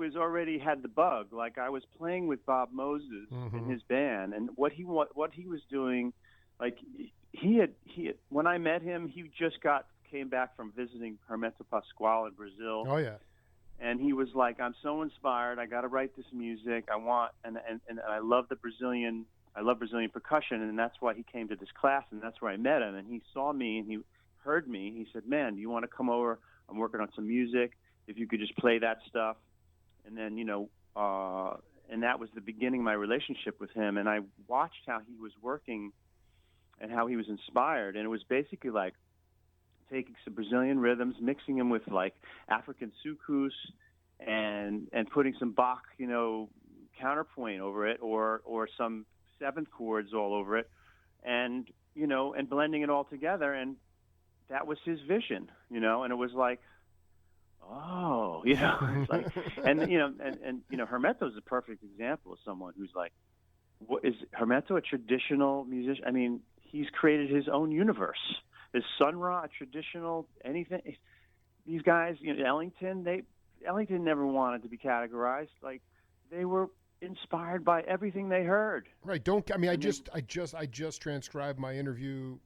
had the bug. Like, I was playing with Bob Moses in his band, and what he was doing, like, he had when I met him, he just came back from visiting Hermeto Pascoal in Brazil. Oh, yeah. And he was like, I'm so inspired. I got to write this music. I want, and I love Brazilian percussion. And that's why he came to this class. And that's where I met him. And he saw me and he heard me. He said, man, do you want to come over? I'm working on some music. If you could just play that stuff. And then, you know, and that was the beginning of my relationship with him. And I watched how he was working and how he was inspired. And it was basically like taking some Brazilian rhythms, mixing them with like African soukous, and putting some Bach, counterpoint over it, or some seventh chords all over it, and and blending it all together, and that was his vision, and it was like, oh, it's like, and Hermeto is a perfect example of someone who's like, what is Hermeto, a traditional musician? I mean, he's created his own universe. Is Sun Ra a traditional anything? These guys, Ellington never wanted to be categorized. Like, they were inspired by everything they heard. Right. I just transcribed my interview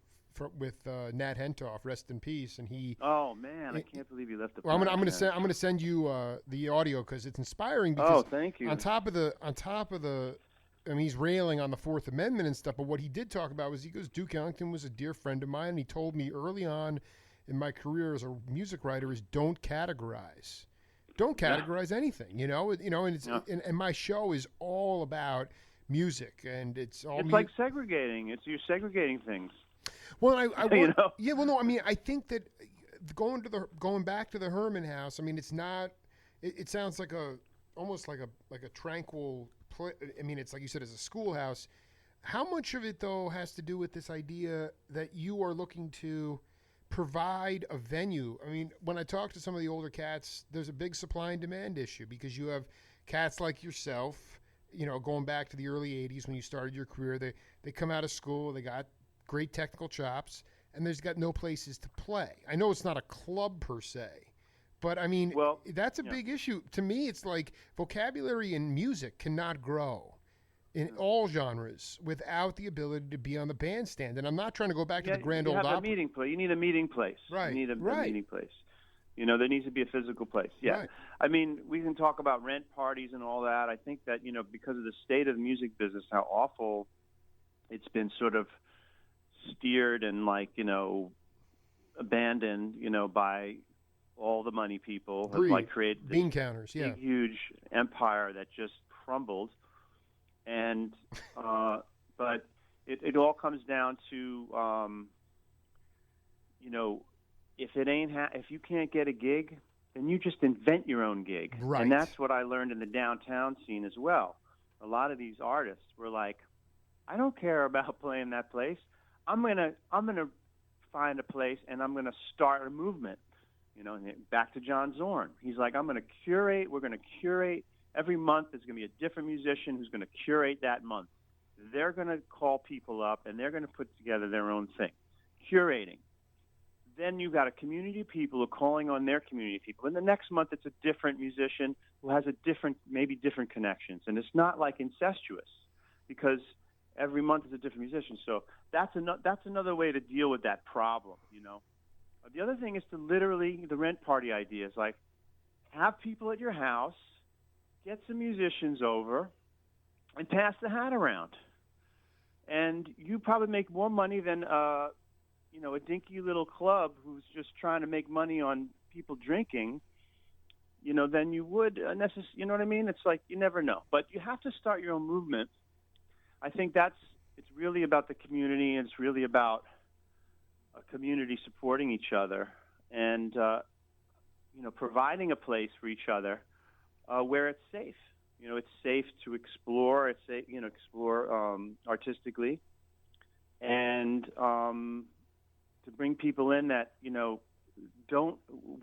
with Nat Hentoff, rest in peace, and he. Oh man, I can't believe you left the. Well, I'm gonna send you the audio because it's inspiring. Because thank you. On top of the, I mean, he's railing on the Fourth Amendment and stuff, but what he did talk about was, he goes, Duke Ellington was a dear friend of mine, and he told me early on in my career as a music writer is don't categorize anything, and it's and my show is all about music, and it's like segregating. You're segregating things. Well, yeah, well, no, I mean, I think that going back to the Herman House, I mean, it's not. It sounds like almost like a tranquil. I mean, it's like you said, it's a schoolhouse. How much of it though has to do with this idea that you are looking to provide a venue? I mean, when I talk to some of the older cats, there's a big supply and demand issue, because you have cats like yourself, going back to the early 80s when you started your career, they come out of school, they got great technical chops, and there's got no places to play. I know it's not a club per se, but I mean, that's a big issue. To me, it's like vocabulary in music cannot grow in all genres without the ability to be on the bandstand. And I'm not trying to go back to the Grand Ole Opry. Meeting place. You need a meeting place. Right. You need a meeting place. There needs to be a physical place. Yeah. Right. I mean, we can talk about rent parties and all that. I think that, because of the state of the music business, how awful it's been sort of steered and abandoned, by all the money people have created bean counters, big, huge empire that just crumbled. And but it all comes down to if you can't get a gig, then you just invent your own gig. Right. And that's what I learned in the downtown scene as well. A lot of these artists were like, I don't care about playing that place. I'm gonna find a place and I'm gonna start a movement. Back to John Zorn. He's like, we're going to curate. Every month there's going to be a different musician who's going to curate that month. They're going to call people up and they're going to put together their own thing. Curating. Then you've got a community of people who are calling on their community people. And the next month it's a different musician who has maybe different connections. And it's not like incestuous, because every month is a different musician. So that's another way to deal with that problem, The other thing is to literally, the rent party idea is like, have people at your house, get some musicians over, and pass the hat around. And you probably make more money than, a dinky little club who's just trying to make money on people drinking, than you would necessarily, you know what I mean? It's like, you never know. But you have to start your own movement. I think it's really about the community, and it's really about a community supporting each other and, providing a place for each other where it's safe. It's safe to explore. It's safe, explore artistically, and to bring people in that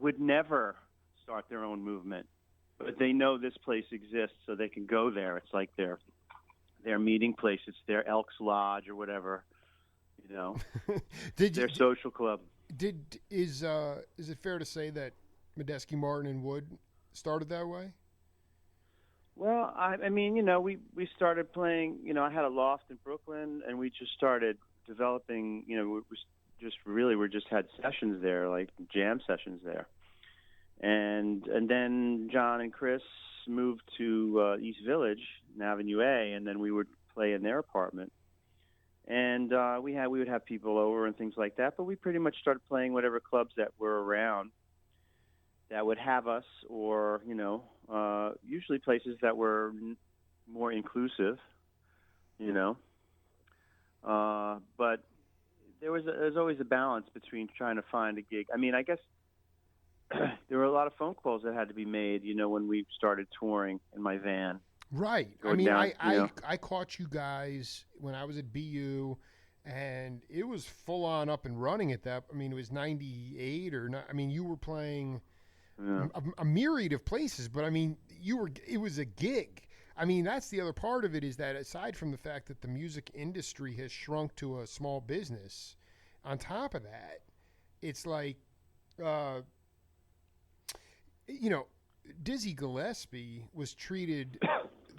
would never start their own movement, but they know this place exists, so they can go there. It's like their meeting place. It's their Elks Lodge or whatever. Their social club. Is it fair to say that Medeski, Martin, and Wood started that way? Well, I mean, we started playing. I had a loft in Brooklyn, and we just started developing. We just had sessions there, like jam sessions there, and then John and Chris moved to East Village, in Avenue A, and then we would play in their apartment. And we would have people over and things like that, but we pretty much started playing whatever clubs that were around that would have us, or usually places that were more inclusive, But there's always a balance between trying to find a gig. I mean, I guess there were a lot of phone calls that had to be made, when we started touring in my van. Right. I mean, I caught you guys when I was at BU, and it was full on up and running at that. I mean, it was 98 or not. I mean, you were playing Yeah. a myriad of places, but I mean, it was a gig. I mean, that's the other part of it, is that aside from the fact that the music industry has shrunk to a small business, on top of that, it's like, uh, you know, Dizzy Gillespie was treated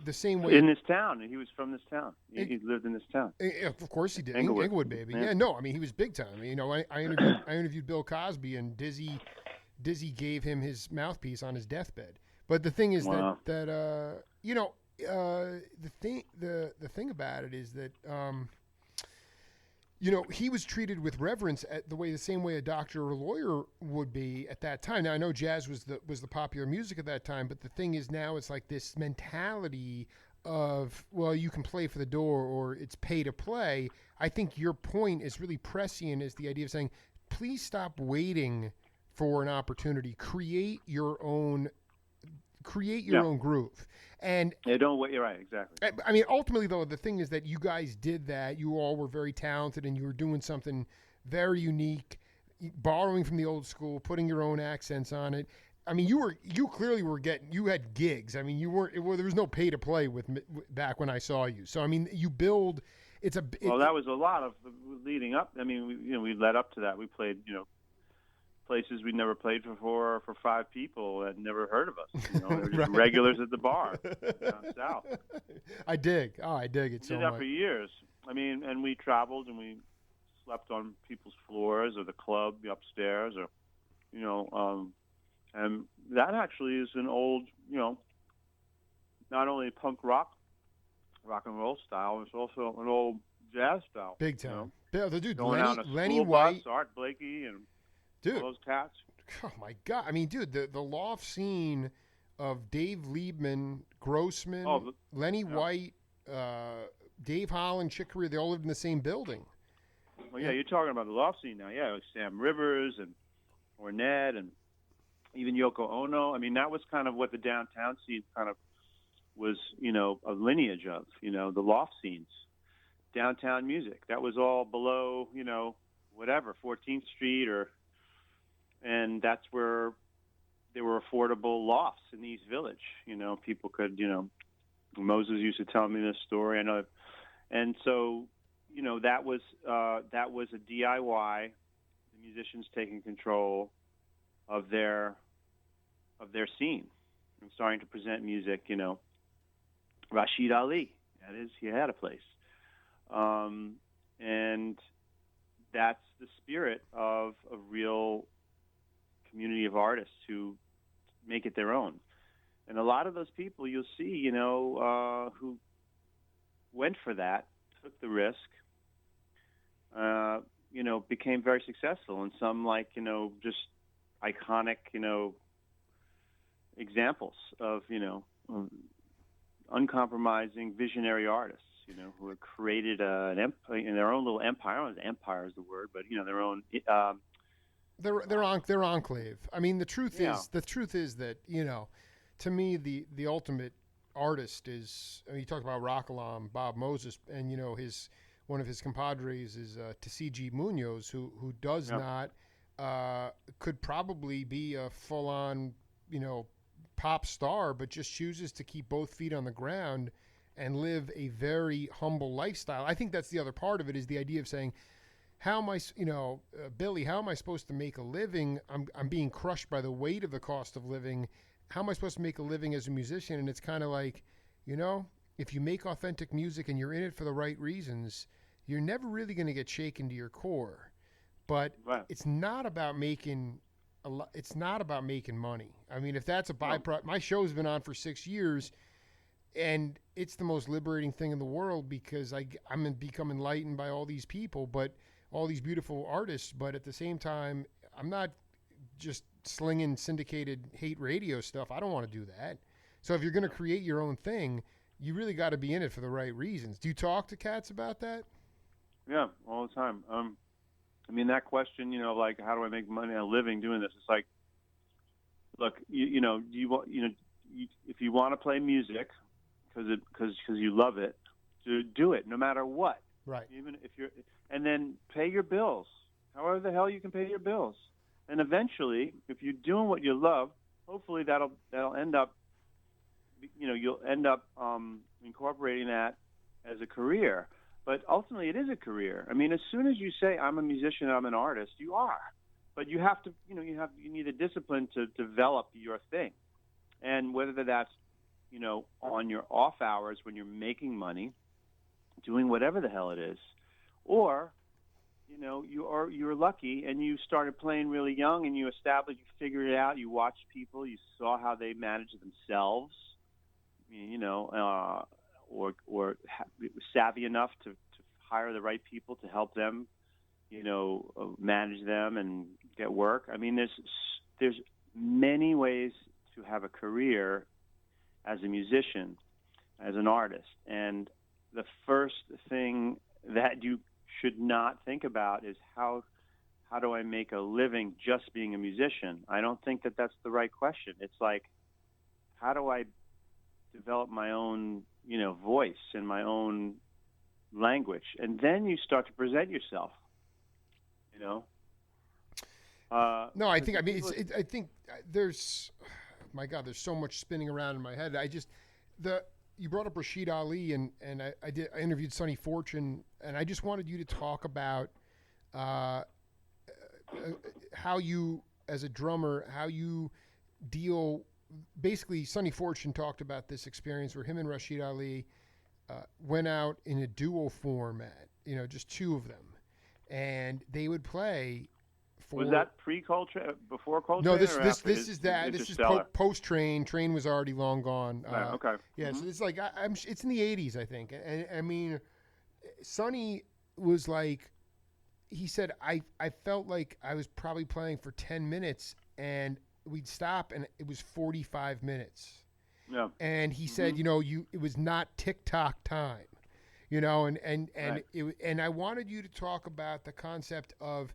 the same way. In this town. He was from this town. He lived in this town. Of course he did. Englewood. Englewood, baby. Yeah. Yeah, no, I mean, he was big time. You know, I interviewed Bill Cosby, and Dizzy gave him his mouthpiece on his deathbed. But the thing is Wow. that the thing about it is that he was treated with reverence the same way a doctor or a lawyer would be at that time. Now I know jazz was the popular music at that time, but the thing is now it's like this mentality of, well, you can play for the door or it's pay to play. I think your point is really prescient, is the idea of saying, please stop waiting for an opportunity. Create your own groove. And don't wait. You're right. Exactly. I mean, ultimately, though, the thing is that you guys did that. You all were very talented, and you were doing something very unique, borrowing from the old school, putting your own accents on it. I mean, you clearly you had gigs. I mean, there was no pay to play back when I saw you. So I mean, you build. Well, that was a lot of leading up. I mean, we led up to that. We played, places we'd never played before for 5 people that never heard of us. They were just regulars at the bar down south. I dig it so much. We did that for years. I mean, and we traveled and we slept on people's floors or the club upstairs, or and that actually is an old, not only punk rock and roll style, it's also an old jazz style. Big time. The dude, Going out on a Lenny school White, bus, Art Blakey, and dude, all those cats. Oh my God! I mean, dude, the loft scene of Dave Liebman, Grossman, Lenny White, Dave Holland, Chick Corea, they all lived in the same building. Well, yeah, you're talking about the loft scene now. Yeah, like Sam Rivers and Ornette and even Yoko Ono. I mean, that was kind of what the downtown scene kind of was, a lineage of, the loft scenes, downtown music. That was all below, whatever, 14th Street and that's where there were affordable lofts in the East Village. People could, Moses used to tell me this story. I know. And so, that was a DIY, the musicians taking control of their scene and starting to present music, Rashid Ali, that is, he had a place. And that's the spirit of a real community of artists who make it their own. And a lot of those people you'll see, who went for that, took the risk, became very successful. And some just iconic, examples of, uncompromising visionary artists, who had created an empire, in their own little empire. I don't know if empire is the word, but, their own... Their enclave. I mean, the truth is that, to me, the ultimate artist is, you talk about Rock Alarm, Bob Moses, and one of his compadres is Tuskegee Munoz, who does not could probably be a full on pop star, but just chooses to keep both feet on the ground and live a very humble lifestyle. I think that's the other part of it, is the idea of saying, how am I, Billy, how am I supposed to make a living? I'm being crushed by the weight of the cost of living. How am I supposed to make a living as a musician? And it's kind of like, if you make authentic music and you're in it for the right reasons, you're never really going to get shaken to your core. But It's not about making it's not about making money. I mean, if that's a byproduct, my show's been on for 6 years, and it's the most liberating thing in the world, because I'm become enlightened by all these people, but all these beautiful artists. But at the same time, I'm not just slinging syndicated hate radio stuff. I don't want to do that. So if you're going to create your own thing, you really got to be in it for the right reasons. Do you talk to cats about that? Yeah, all the time. I mean, that question, like, how do I make money, a living doing this? It's like, look, if you want to play music because you love it, to do it no matter what. Right. Even if you're, and then pay your bills. However the hell you can pay your bills, and eventually, if you're doing what you love, hopefully that'll end up, you'll end up incorporating that as a career. But ultimately, it is a career. I mean, as soon as you say I'm a musician, I'm an artist, you are. But you have to, you need a discipline to develop your thing, and whether that's, on your off hours when you're making money, doing whatever the hell it is, or you're lucky and you started playing really young and you figured it out. You watched people, you saw how they managed themselves, or savvy enough to hire the right people to help them, manage them and get work. I mean, there's many ways to have a career as a musician, as an artist, and the first thing that you should not think about is how do I make a living just being a musician? I don't think that that's the right question. It's like, how do I develop my own, voice and my own language? And then you start to present yourself, No, I think, I think there's, my God, there's so much spinning around in my head. You brought up Rashid Ali, and I interviewed Sonny Fortune, and I just wanted you to talk about how you, as a drummer, how you deal. Basically, Sonny Fortune talked about this experience where him and Rashid Ali went out in a duo format, just two of them, and they would play. Was that pre-Coltrane, before Coltrane? No, this is that. This is post Train. Train was already long gone. Right, okay. Yeah, so it's like it's in the '80s, I think. And I mean, Sonny was like, he said, I felt like I was probably playing for 10 minutes, and we'd stop, and it was 45 minutes. Yeah. And he said, it was not tick-tock time, and right. and I wanted you to talk about the concept of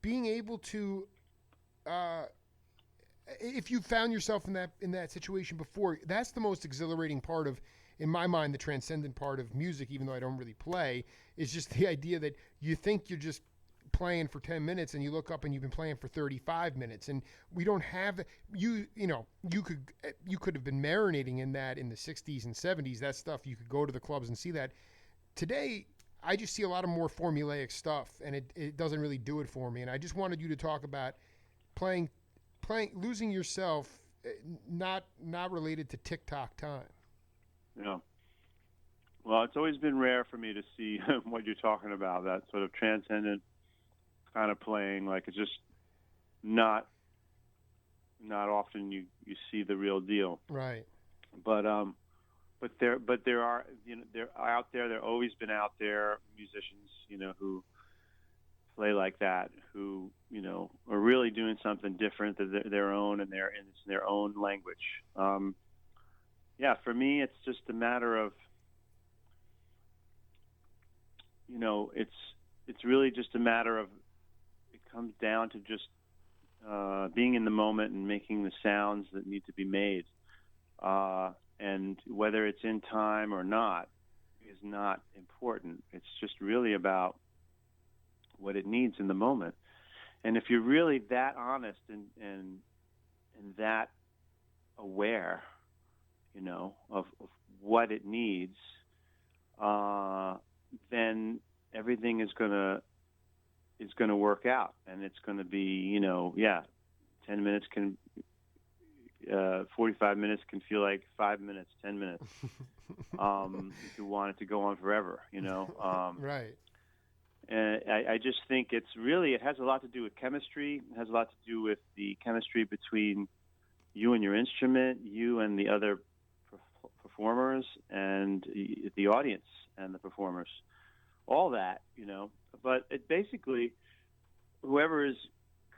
being able to, if you found yourself in that situation before, that's the most exhilarating part of, in my mind, the transcendent part of music. Even though I don't really play, is just the idea that you think you're just playing for 10 minutes and you look up and you've been playing for 35 minutes, and we don't have you could have been marinating in that in the 60s and 70s. That stuff, you could go to the clubs and see that. Today I just see a lot of more formulaic stuff, and it doesn't really do it for me. And I just wanted you to talk about playing, losing yourself, not related to tick-tock time. Yeah. Well, it's always been rare for me to see what you're talking about, that sort of transcendent kind of playing. Like, it's just not often you see the real deal. Right. But there are, they're out there. There always been out there musicians, who play like that, who are really doing something different than their own, and it's in their own language. Yeah, for me, it's just a matter of, it's really just a matter of, it comes down to just being in the moment and making the sounds that need to be made. And whether it's in time or not is not important. It's just really about what it needs in the moment. And if you're really that honest and that aware, of what it needs, then everything is gonna work out, and it's gonna be, 10 minutes can. 45 minutes can feel like 5 minutes, 10 minutes. If you want it to go on forever, Right. And I just think it has a lot to do with chemistry. It has a lot to do with the chemistry between you and your instrument, you and the other performers, and the audience and the performers. All that, But it basically, whoever is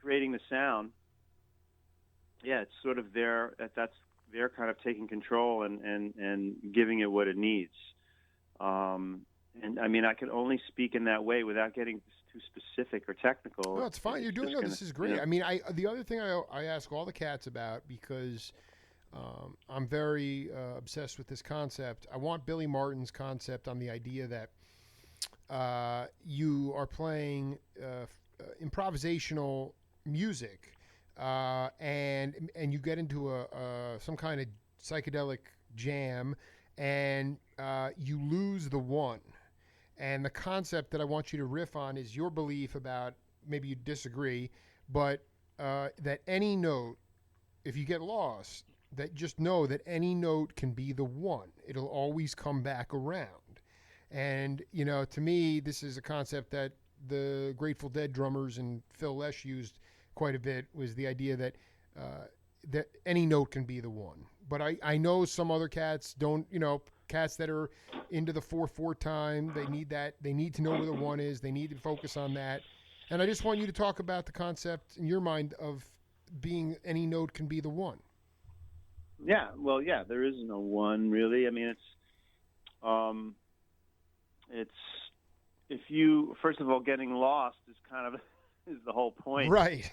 creating the sound, yeah, it's sort of that's they're kind of taking control and giving it what it needs. And I mean, I can only speak in that way without getting too specific or technical. No, it's fine. You're doing. No, this is great. I mean, the other thing I ask all the cats about, because I'm very obsessed with this concept. I want Billy Martin's concept on the idea that you are playing improvisational music, and you get into a some kind of psychedelic jam, and you lose the one. And the concept that I want you to riff on is your belief about, maybe you disagree, but that any note, if you get lost, that just know that any note can be the one. It'll always come back around. And, to me, this is a concept that the Grateful Dead drummers and Phil Lesh used quite a bit, was the idea that any note can be the one. But I know some other cats don't, cats that are into the 4/4 time, they need that. They need to know where the one is. They need to focus on that. And I just want you to talk about the concept in your mind of being any note can be the one. Yeah, well, yeah, there is no one really. I mean, it's if you, first of all, getting lost is kind of is the whole point, right?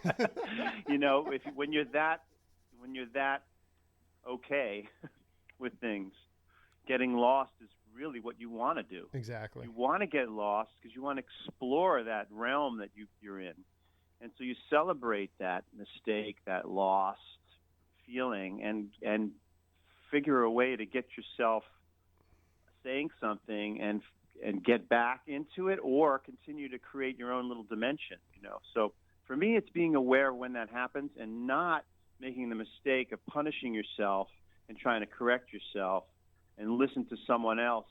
When you're that okay with things, getting lost is really what you want to do. Exactly. You want to get lost because you want to explore that realm that you're in, and so you celebrate that mistake, that lost feeling, and figure a way to get yourself saying something and get back into it, or continue to create your own little dimension. So for me, it's being aware when that happens and not making the mistake of punishing yourself and trying to correct yourself and listen to someone else,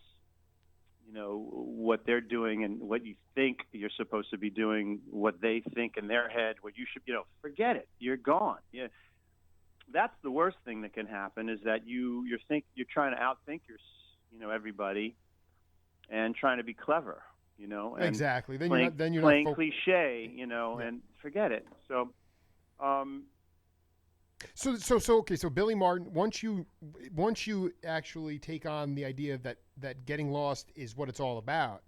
what they're doing and what you think you're supposed to be doing, what they think in their head, what you should, forget it. You're gone. Yeah. That's the worst thing that can happen, is that you're trying to outthink everybody and trying to be clever, and exactly. Then playing, you're playing not cliche, Yeah. and forget it. So, okay. So Billy Martin, once you actually take on the idea that getting lost is what it's all about,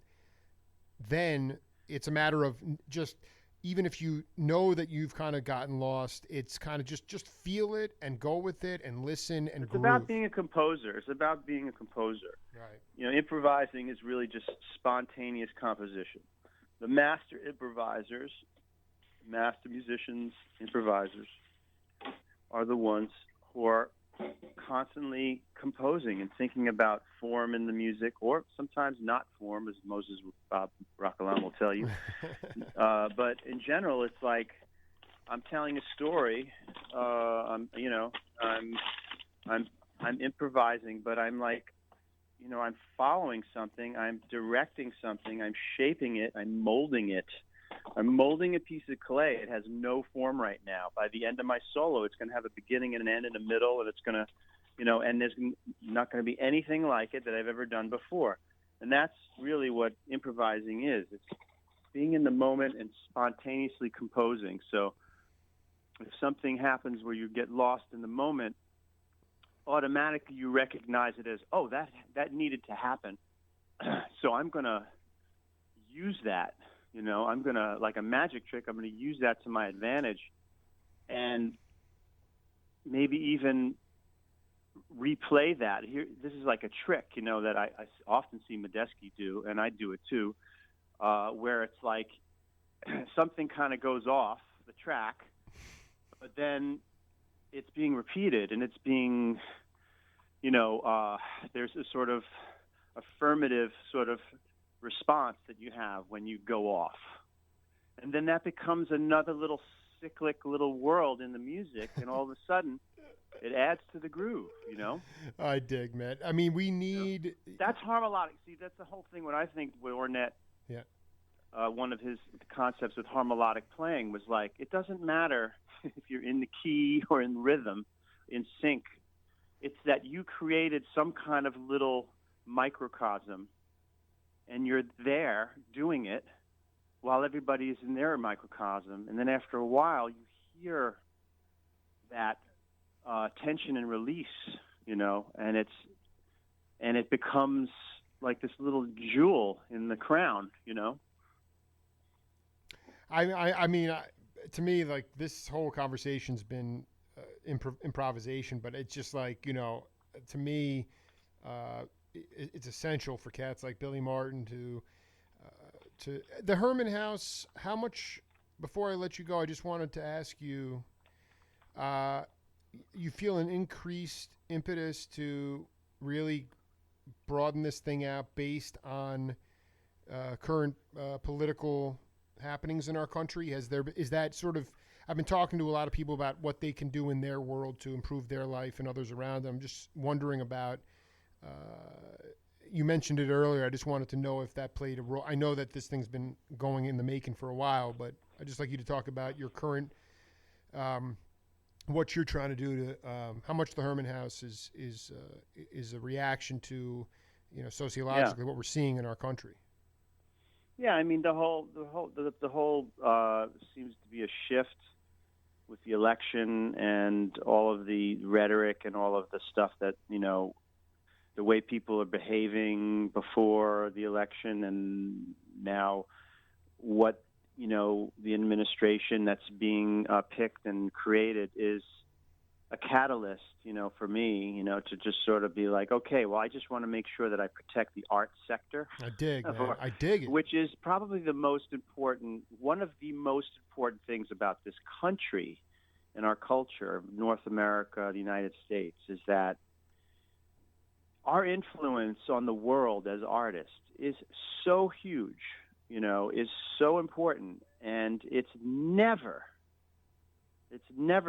then it's a matter of just, even if you know that you've kind of gotten lost, it's kind of just feel it and go with it and listen and it's groove. about being a composer. It's about being a composer. Right. Improvising is really just spontaneous composition. The master improvisers, master musicians, improvisers, are the ones who are constantly composing and thinking about form in the music, or sometimes not form, as Moses Rockalam will tell you. But in general, it's like I'm telling a story. I'm improvising, but I'm like, I'm following something. I'm directing something. I'm shaping it. I'm molding it. I'm molding a piece of clay. It has no form right now. By the end of my solo, it's going to have a beginning and an end and a middle, and it's going to, and there's not going to be anything like it that I've ever done before. And that's really what improvising is. It's being in the moment and spontaneously composing. So if something happens where you get lost in the moment, automatically you recognize it as, oh, that needed to happen. So I'm going to use that. I'm going to, like a magic trick, I'm going to use that to my advantage, and maybe even replay that. This is like a trick, that I often see Medeski do, and I do it too, where it's like something kind of goes off the track, but then it's being repeated, and it's being, there's a sort of affirmative sort of response that you have when you go off. And then that becomes another little cyclic little world in the music, and all of a sudden it adds to the groove, I dig, man. I mean, we need... That's harmonic. See, that's the whole thing. When I think with Ornette, yeah, one of his concepts with harmonic playing was like, it doesn't matter if you're in the key or in rhythm, in sync. It's that you created some kind of little microcosm, and you're there doing it while everybody is in their microcosm. And then after a while, you hear that tension and release, and it becomes like this little jewel in the crown, I mean, to me, like, this whole conversation's been improvisation, but it's just like, to me, it's essential for cats like Billy Martin to the Herman House. How much? Before I let you go, I just wanted to ask you. You feel an increased impetus to really broaden this thing out based on current political happenings in our country? Is that sort of? I've been talking to a lot of people about what they can do in their world to improve their life and others around them. I'm just wondering about. You mentioned it earlier. I just wanted to know if that played a role. I know that this thing's been going in the making for a while, but I'd just like you to talk about your current, what you're trying to do to, how much the Herman House is a reaction to, sociologically what we're seeing in our country. Yeah, I mean the whole seems to be a shift with the election and all of the rhetoric and all of the stuff that the way people are behaving before the election and now what the administration that's being picked and created is a catalyst for me to just sort of be like, okay, well, I just want to make sure that I protect the art sector. I dig, man. I dig it. Which is probably one of the most important things about this country and our culture, North America, the United States, is that our influence on the world as artists is so huge, is so important, and it's never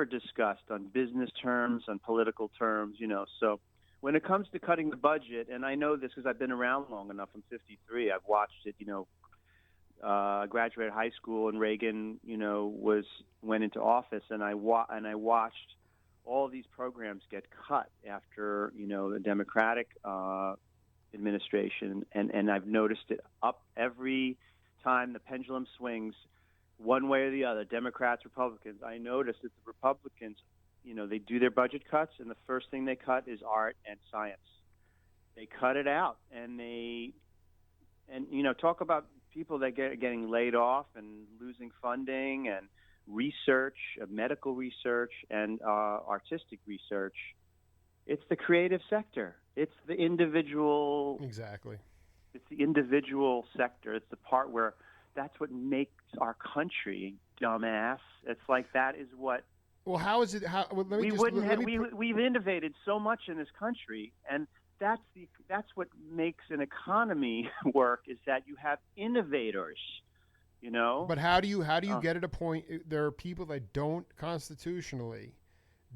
discussed on business terms, on political terms, So when it comes to cutting the budget, and I know this because I've been around long enough, I'm 53, I've watched it, I graduated high school and Reagan, went into office, and I watched all these programs get cut after the Democratic administration, and I've noticed it up every time the pendulum swings one way or the other, Democrats, Republicans. I noticed that the Republicans, they do their budget cuts, and the first thing they cut is art and science. They cut it out, and talk about people that getting laid off and losing funding and research, medical research, and artistic research. It's the creative sector. It's the individual. Exactly. It's the individual sector. It's the part where that's what makes our country, dumbass. It's like that is what. Well, how is it? We've innovated so much in this country, and that's what makes an economy work. Is that you have innovators. But how do you get at a point? There are people that constitutionally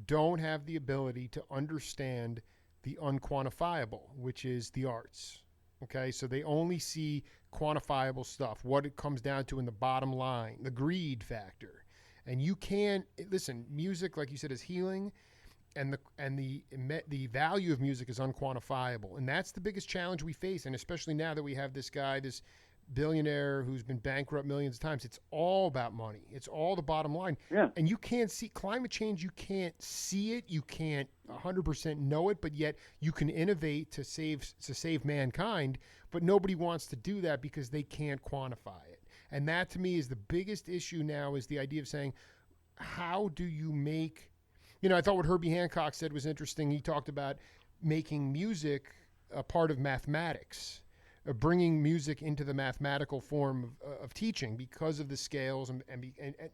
don't have the ability to understand the unquantifiable, which is the arts. Okay, so they only see quantifiable stuff, what it comes down to in the bottom line, the greed factor. And you can't listen. Music, like you said, is healing, and the value of music is unquantifiable, and that's the biggest challenge we face. And especially now that we have this guy, this billionaire who's been bankrupt millions of times, it's all about money. It's all the bottom line. Yeah. And you can't see climate change. You can't see it. You can't 100% know it, but yet you can innovate to save mankind. But nobody wants to do that because they can't quantify it. And that to me is the biggest issue now, is the idea of saying, how do you make, I thought what Herbie Hancock said was interesting. He talked about making music a part of mathematics, bringing music into the mathematical form of teaching because of the scales, and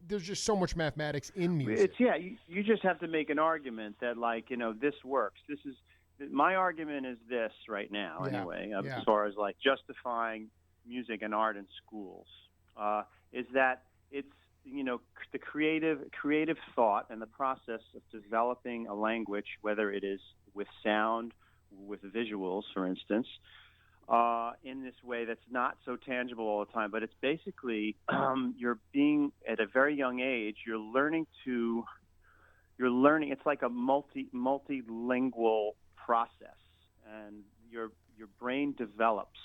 there's just so much mathematics in music. You just have to make an argument that, like, this works. This is my argument is this right now, anyway, as far as like justifying music and art in schools, is that it's the creative thought and the process of developing a language, whether it is with sound, with visuals, for instance. In this way that's not so tangible all the time, but it's basically you're being, at a very young age, you're learning. It's like a multilingual process, and your brain develops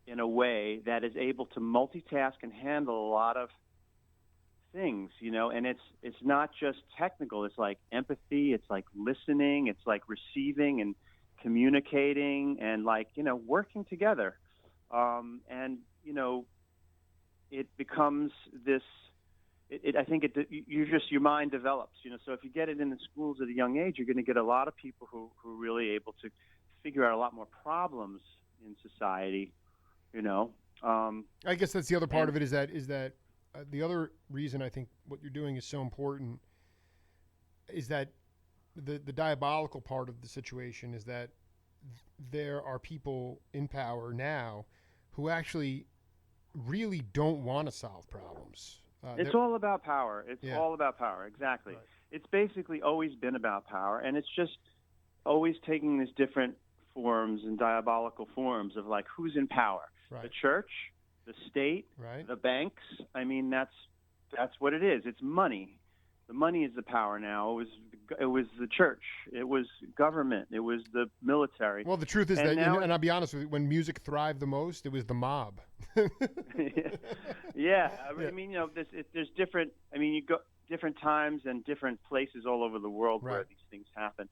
in a way that is able to multitask and handle a lot of things, and it's not just technical. It's like empathy. It's like listening. It's like receiving and communicating and working together. And it becomes this, I think your mind develops. So if you get it in the schools at a young age, you're going to get a lot of people who are really able to figure out a lot more problems in society. I guess that's the other part of it is that the other reason I think what you're doing is so important is that the diabolical part of the situation is that there are people in power now who actually really don't want to solve problems. It's all about power. It's all about power. Exactly. Right. It's basically always been about power, and it's just always taking these different forms and diabolical forms of like who's in power. Right. The church, the state, right. the banks. I mean, that's what it is. It's money. The money is the power now. It was the church. It was government. It was the military. Well, the truth is that, and I'll be honest with you, when music thrived the most, it was the mob. Yeah. I mean, there's different. I mean, you go different times and different places all over the world where these things happen.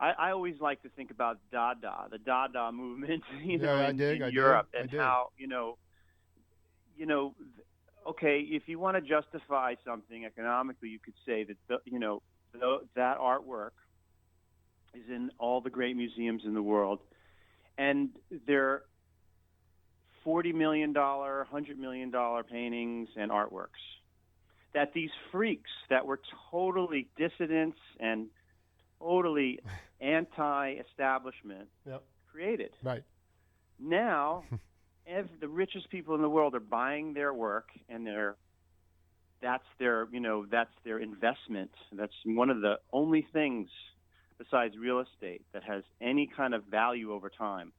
I always like to think about Dada, the Dada movement, in Europe, and how okay, if you want to justify something economically, you could say that that artwork is in all the great museums in the world, and they're $40 million, $100 million paintings and artworks that these freaks that were totally dissidents and totally anti-establishment created. Right. Now, the richest people in the world are buying their work, and that's their investment. That's one of the only things besides real estate that has any kind of value over time,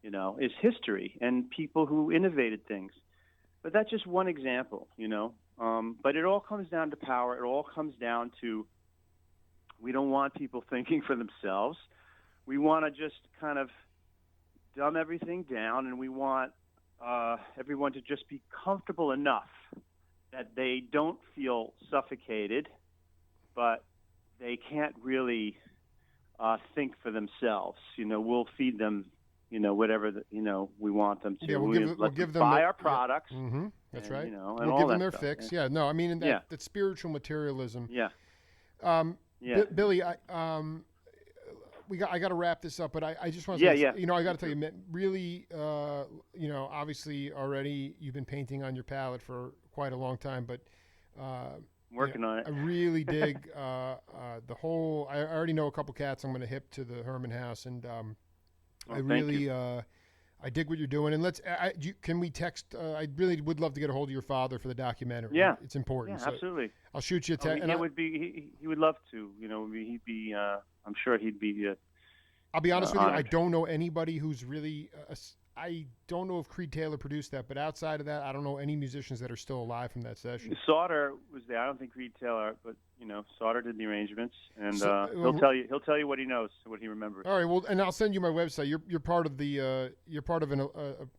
is history and people who innovated things. But that's just one example, But it all comes down to power. It all comes down to we don't want people thinking for themselves. We want to just kind of dumb everything down, and we want everyone to just be comfortable enough that they don't feel suffocated, but they can't really think for themselves. We'll feed them, whatever we want them to. Yeah, we'll give them buy our products. Yeah. Mm-hmm. That's right. And we'll give them their fix. Yeah. No, I mean that spiritual materialism. Yeah. Billy, I got to wrap this up, but I just want to say, I got to tell you, really, obviously already you've been painting on your palette for quite a long time, but working on it. I really dig the whole. I already know a couple cats I'm going to hip to the Herman House, and I really I dig what you're doing. And can we text? I really would love to get a hold of your father for the documentary. Yeah, it's important. Yeah, absolutely. I'll shoot you a text. He would love to. He'd be. I'm sure he'd be. I'll be honest with you. I don't know anybody who's really. I don't know if Creed Taylor produced that, but outside of that, I don't know any musicians that are still alive from that session. Sauter was there. I don't think Creed Taylor, but Sauter did the arrangements, and he'll tell you what he knows, what he remembers. All right. Well, and I'll send you my website. You're part of the you're part of a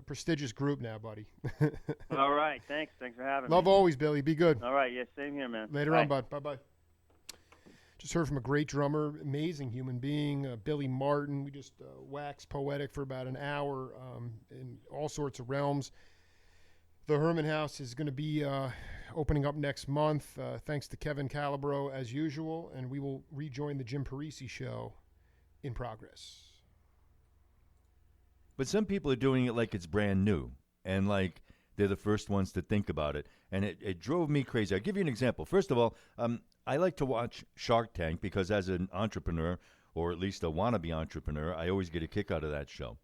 prestigious group now, buddy. All right. Thanks for having me. Love always, Billy. Be good. All right. Yeah. Same here, man. Later on, bud. Bye. Just heard from a great drummer, amazing human being, Billy Martin. We just waxed poetic for about an hour in all sorts of realms. The Herman House is going to be opening up next month, thanks to Kevin Calabro as usual, and we will rejoin the Jim Parisi Show in progress. But some people are doing it like it's brand new, and like they're the first ones to think about it, and it drove me crazy. I'll give you an example. First of all, I like to watch Shark Tank because as an entrepreneur, or at least a wannabe entrepreneur, I always get a kick out of that show.